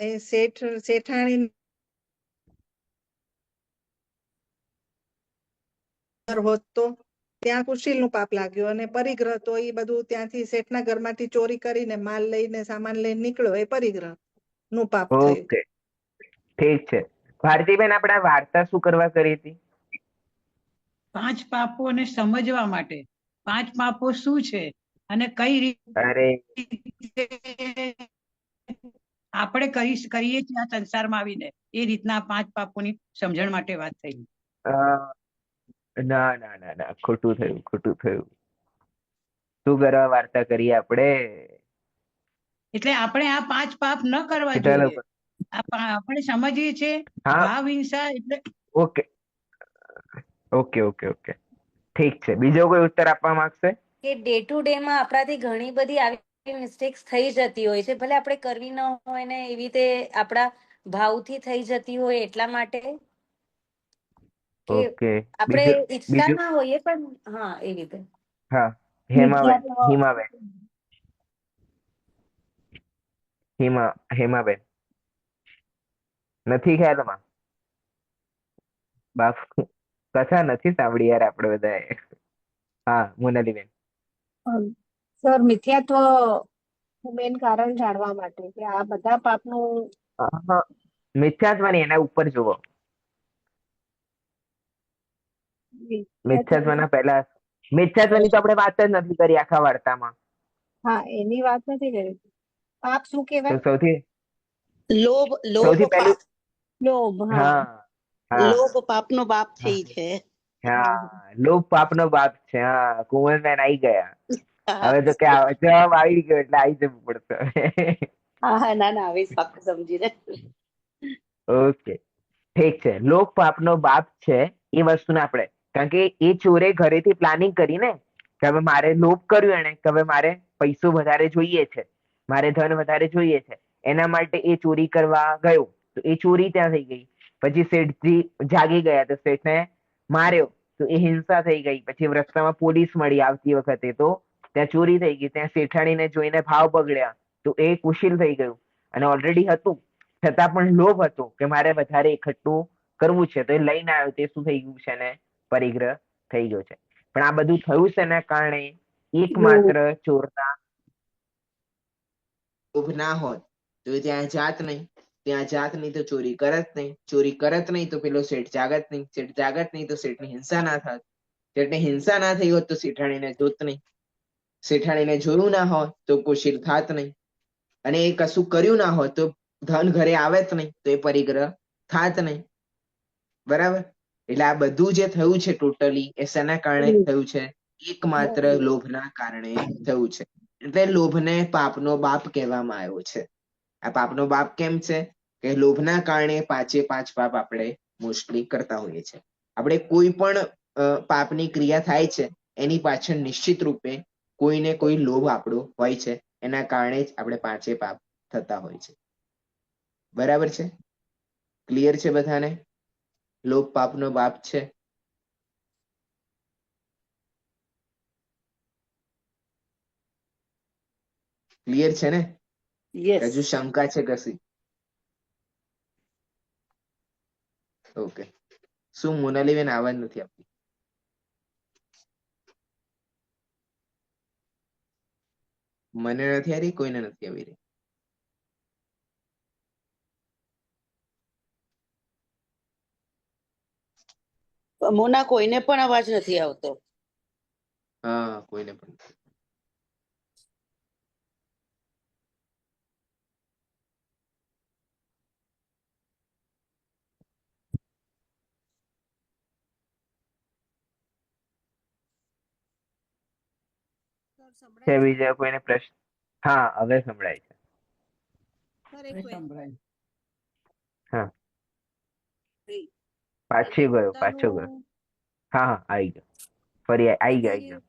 એ શેઠાણી હોત તો ત્યાં કુશીલ નું પાપ લાગ્યું, અને પરિગ્રહ તો એ બધું ત્યાંથી શેઠના ઘરમાંથી ચોરી કરીને માલ લઈને સામાન લઈને નીકળ્યો, એ પરિગ્રહ નું પાપ થયું. ઓકે, ઠીક છે. ભારતીબેન, આપણે આ વાર્તા શું કરવા કરી હતી? 5 પાપોને સમજવા માટે 5 પાપો શું છે અને કઈ અરે રીતે આપણે કરીએ છીએ આ સંસારમાં આવીને, એ રીતના આ 5 પાપોની સમજણ માટે વાત થઈ. અ, ના ના ના ના, ખોટું થયું, ખોટું થયું. શું કરવા વાર્તા કરીએ આપણે? એટલે આપણે આ 5 પાપ ન કરવા કેટલા જોઈએ. લોકો? આપણે સમજીએ છીએ હા, ભાવ હિંસા એટલે ઓકે ઓકે ઓકે ઓકે, ઠીક છે. બીજો કોઈ ઉત્તર આપવા માંગશે? કે ડે ટુ ડે માં આપણાથી ઘણી બધી આવી મિસ્ટેક્સ થઈ જતી હોય છે, ભલે આપણે કરવી ન હોય ને એવી રીતે આપણા ભાવથી થઈ જતી હોય, એટલા માટે કે ઓકે, આપણે બીજું ઈચ્છતા બીજું. ના હોઈએ, પણ હા એ રીતે. હા, હેમાબેન, હિમાબેન, હેમાબેન, નથી ખ્યાલમાં? બાપ, કથા નથી સાંભળી યાર આપણે બધાએ. હા, મોનાલીબેન. સર, મિથ્યાત્વ નું મેન કારણ જાણવા માટે કે આ બધા પાપનું હા, મિથ્યાત્વની એના ઉપર જુઓ. મિથ્યાત્વના પહેલા, મિથ્યાત્વની તો આપણે વાત જ નથી કરી આખા વાર્તામાં. હા, એની વાત નથી કરી. પાપ શું તો કહેવાય? સૌથી લોભ લોભ સૌથી પહેલું, પાપ લોભ. હા, હા હા લોભ પાપનો બાપ છે હા ઈ છે. હા, હા, લોભ પાપનો બાપ છે. હા, કુંવરબેન આવી ગયા. હા હવે તો કે જવાબ આવી ગયો એટલે આવી જવું પડશે. હા હા, ના ના, હવે ફક્ત સમજીને. ઓકે, ઠીક છે. લોભ પાપનો બાપ છે એ વસ્તુને આપણે, કારણ કે એ ચોરે ઘરેથી પ્લાનિંગ કરી ને કે હવે મારે લોભ કર્યું એને કે હવે મારે પૈસો વધારે જોઈએ છે, મારે ધન વધારે જોઈએ છે, એના માટે એ ચોરી કરવા ગયો. તો એ ચોરી ત્યાં થઈ ગઈ. પછી શેઠજી જાગી ગયા તો શેઠને માર્યો, તો એ હિંસા થઈ ગઈ. પછી રસ્તામાં પોલીસ મળી આવતી વખતે તો ત્યાં ચોરી થઈ ગઈ. ત્યાં શેઠાણીને જોઈને ભાવ બગડ્યા તો એ કુશીલ થઈ ગયું. અને ઓલરેડી હતું છતાં પણ લોભ હતો કે મારે વધારે એકઠું કરવું છે, તો એ લઈને આવ્યો. તે શું થઈ ગયું છે ને, પરિગ્રહ થઈ ગયો છે. પણ આ બધું થયું છે એના કારણે એકમાત્ર ચોરના લોભ ના હોત તો ત્યાં જાત નહીં. ત્યાં જાત નહીં તો ચોરી કરત નહીં. ચોરી કરત નહીં તો પેલો શેઠ જાગત નહીં. શેઠ જાગત નહીં તો શેઠની હિંસા ના થાત. શેઠની હિંસા ના થઈ હોત તો શેઠાણીને જોત નહીં. શેઠાણીને જોયું ના હોત તો કુશીલ થાત નહીં. અને એ કશું કર્યું ના હોત તો ધન ઘરે આવે જ નહીં, તો એ પરિગ્રહ થાત નહીં. બરાબર? એટલે આ બધું જે થયું છે ટોટલી એ શેના કારણે થયું છે? એકમાત્ર લોભના કારણે થયું છે. એટલે લોભને પાપનો બાપ કહેવામાં આવ્યો છે. આ પાપનો બાપ કેમ છે? કે લોભના કારણે 5 5 પાપ આપણે મોસ્ટલી કરતા હોઈએ છીએ. આપણે કોઈ પણ પાપની ક્રિયા થાય છે એની પાછળ નિશ્ચિત રૂપે કોઈને કોઈ લોભ આપણો હોય છે. એના કારણે જ આપણે 5 પાપ થતા હોય છે. બરાબર છે? ક્લિયર છે બધાને? લોભ પાપનો બાપ છે. ક્લિયર છે ને? યસ. હજુ શંકા છે કશી? ઓકે. શું મોનાલીબેન આવાજ નથી આપતી? મને નથી આવી, કોઈને નથી આવી રહી. મોના, કોઈને પણ અવાજ નથી આવતો. હા, કોઈને પણ. છે બીજા કોઈને પ્રશ્ન? હા, હવે સંભળાય છે. સંભળાય. હા, પાછી ગયો, પાછો ગયો. હા હા, આવી ગયો. ફરી આવી ગયો, આવી ગયો.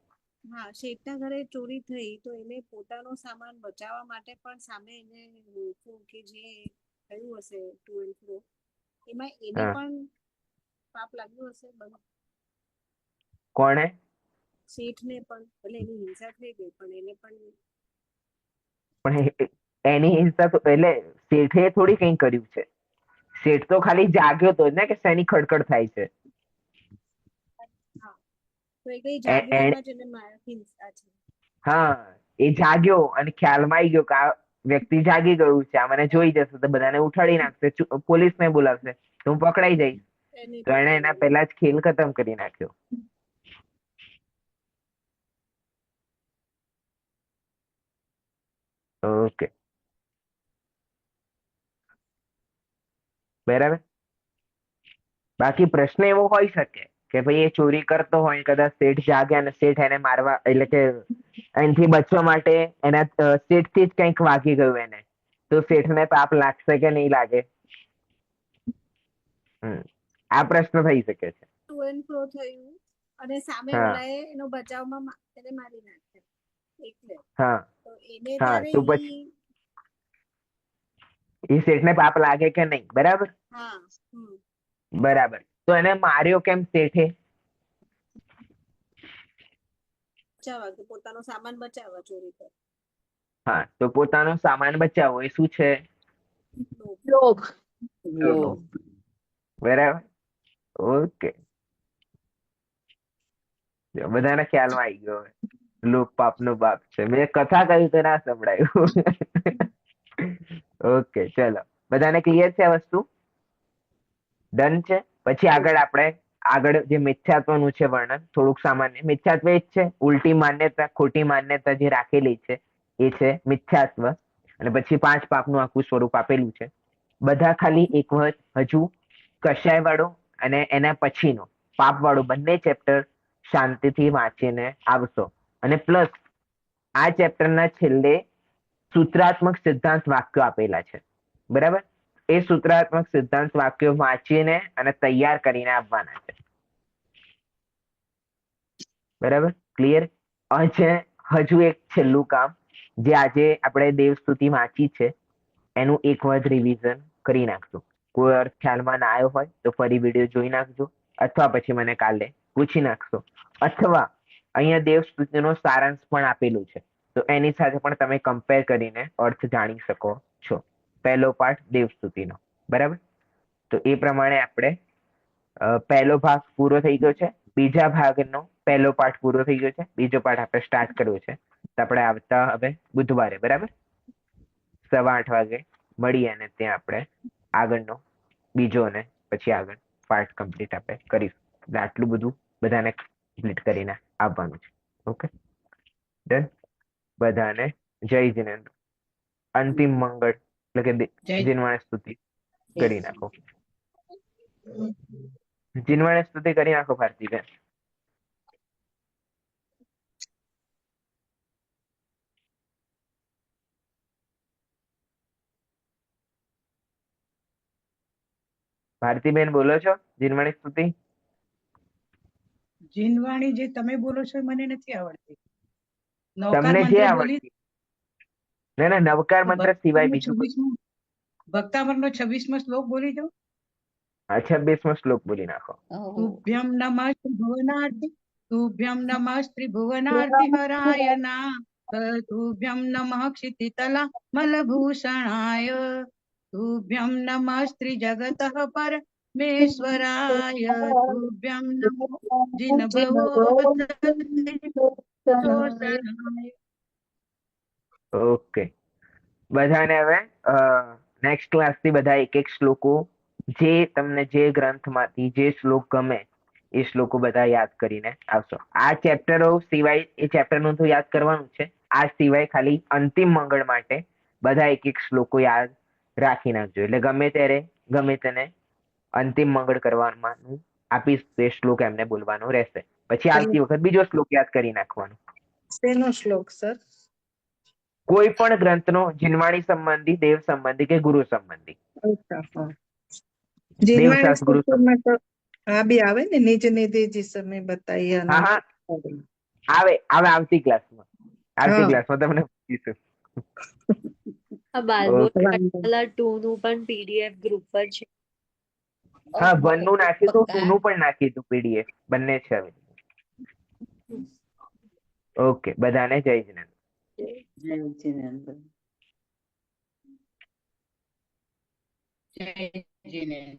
હા, શેઠના ઘરે ચોરી થઈ તો એને પોતાનો સામાન બચાવવા માટે પણ સામે એને રોક્યો કે જે થયું હશે ટુ એન્ડ ફ્રો એમાં એને હા, પણ પાપ લાગ્યું હશે બધું કોણે? શેઠને પણ એટલે એની હિંસા થઈ ગઈ પણ એને પણ પણ એની હિંસા તો એટલે શેઠે થોડી કઈ કર્યું છે. શેઠ તો ખાલી જાગ્યો તો જ ને કે શેની ખડખડ થાય છે. હા તો એ કઈ જાગ્યો એણે એમાં જ એને હિંસા છે. હા, એ જાગ્યો અને ખ્યાલમાં આવી ગયો કે આ વ્યક્તિ જાગી ગયું છે, આ મને જોઈ જશે તો બધાને ઉઠાડી નાખશે, પોલીસને બોલાવશે તો હું પકડાઈ જઈશ. એને તો એણે પકડી એના લીધો. પહેલા જ ખેલ ખતમ કરી નાખ્યો. ઓકે, બરાબર. બાકી પ્રશ્ન એવો હોઈ શકે કે ભાઈ એ ચોરી કરતો હોય, કદાચ શેઠ જાગ્યા અને શેઠ એને મારવા એટલે કે એનાથી બચવા માટે એના શેઠથી જ કંઈક વાગી ગયું એને, તો શેઠને પાપ લાગશે કે નહીં લાગે? આ પ્રશ્ન થઈ શકે છે. ટુ એન્ડ ફ્રો થયું અને સામે હા, વાળાએ એનો બચાવમાં એને મારી નાખ્યો એટલે હા, તો એને હા. ત્યારે તો પછી એ શેઠને પાપ લાગે કે નહીં? બરાબર, હા બરાબર. તો એને માર્યો કેમ શેઠે? બચાવવા કે પોતાનો સામાન બચાવવા ચોરી કરે. હા, તો પોતાનો સામાન બચાવવો એ શું છે? લોભ. લોભ. બરાબર, ઓકે. બધાને ખ્યાલમાં આવી ગયો હવે. લોભ પાપનો બાપ છે. મેં કથા કહ્યું તો ના સંભળાયું. ઓકે, ચલો. બધાને ક્લિયર છે આ વસ્તુ? ડન છે. પછી આગળ જે મિથ્યાત્વનું છે વર્ણન થોડુંક સામાન્ય. મિથ્યાત્વ એ જ છે ઉલટી માન્યતા, ખોટી માન્યતા જે રાખેલી છે એ છે મિથ્યાત્વ. અને પછી 5 પાપનું આખું સ્વરૂપ આપેલું છે. બધા ખાલી એક વખત હજુ કશાય વાળો અને એના પછીનો પાપ વાળો બંને ચેપ્ટર શાંતિથી વાંચીને આવશો. અને પ્લસ આ ચેપ્ટરના છેલ્લે સૂત્રાત્મક સિદ્ધાંત વાક્યો આપેલા છે. બરાબર, એ સૂત્રાત્મક સિદ્ધાંત વાક્યો વાંચીને અને તૈયાર કરીને આવવાના છે. બરાબર, ક્લિયર? હજુ એક છેલ્લું કામ, જે આજે આપણે દેવસ્તુતિ વાંચી છે એનું એક વખત રિવિઝન કરી નાખજો. કોઈ અર્થ ખ્યાલમાં ના આવ્યો હોય તો ફરી વિડીયો જોઈ નાખજો, અથવા પછી મને કાલે પૂછી નાખશો, અથવા અહીંયા દેવસ્તુતિનો સારાંશ પણ આપેલું છે તો એની સાથે પણ તમે કમ્પેર કરીને અર્થ જાણી શકો છો. પહેલો પાઠ દેવસ્તુતિનો. બરાબર, તો એ પ્રમાણે આપણે પહેલો ભાગ પૂરો થઈ ગયો છે. બીજા ભાગનો પહેલો પાઠ પૂરો થઈ ગયો છે. બીજો પાઠ આપણે સ્ટાર્ટ કર્યો છે. તો આપણે આવતા હવે બુધવારે બરાબર 8:15 વાગે મળીએ અને ત્યાં આપણે આગળનો બીજો અને પછી આગળ પાર્ટ કમ્પ્લીટ આપણે કરીશું. એટલે આટલું બધું બધાને કમ્પ્લીટ કરીને આવવાનું છે. Okay, done. બધાને જય જીનેન્દ્ર. અંતિમ મંગળ એટલે કે જય જીનવાણી સ્તુતિ કરી નાખો. જીનવાણી સ્તુતિ કરી નાખો ભારતીબેન. ભારતીબેન બોલો છો જીનવાણી સ્તુતિ? જીનવાણી જે તમે બોલો છો એ મને નથી આવડતી. નવકાર તમને જે મંત્ર બોલી આવડતી. ના, નવકાર મંત્ર સિવાય બીજું કોઈ. ભક્તામરનો 26મો શ્લોક બોલી દો. 26મો શ્લોક બોલી નાખો. તુભ્યમ નમઃ ત્રિભુવનાર્તિ તુભ્યમ નમઃ ત્રિભુવનાર્તિ હરાય નામ તુભ્યમ નમઃ ક્ષિતિતલા મલભૂષણાય તુભ્યમ નમઃ ત્રિજગતઃ પરમેશ્વરાય તુભ્યમ નમઃ જીનભવોદધિ ઓકે, બધાને હવે નેક્સ્ટ ક્લાસ થી બધા એક શ્લોકો જે તમને જે ગ્રંથમાંથી જે શ્લોક ગમે એ શ્લોકો બધા યાદ કરીને આવશો. આ ચેપ્ટરો સિવાય એ ચેપ્ટરનું તો યાદ કરવાનું છે. આ સિવાય ખાલી અંતિમ મંગળ માટે બધા એક શ્લોકો યાદ રાખી નાખજો. એટલે ગમે ત્યારે ગમે તેને અંતિમ મંગળ કરવાનું આપીશ તે શ્લોક એમને બોલવાનો રહેશે. પછી આવતી વખત બીજો શ્લોક યાદ કરી નાખવાનો. શેનો શ્લોક સર? કોઈ પણ ગ્રંથનો જીનવાણી સંબંધી, દેવ સંબંધી કે ગુરુ સંબંધી. જીનવાણી દેવશાસ્ત્ર ગુરુ સ્તુતિમાં તો આ બી આવે ને, નિજ નિધિ જી સમય બતાયા. હા, આવતી ક્લાસમાં હા તમને પૂછીશું. આ બાલમોર Okay. પાઠશાલા 2 નું પણ PDF ગ્રુપ પર છે. હા, 1 નું નાખ્યું હતું, 2 પક્કા નું પણ નાખ્યું હતું PDF, બંને છે હવે. ઓકે, બધાને જય જિનેન્દ્ર. જય જિનેન્દ્ર. જય જીનેન્દ્ર.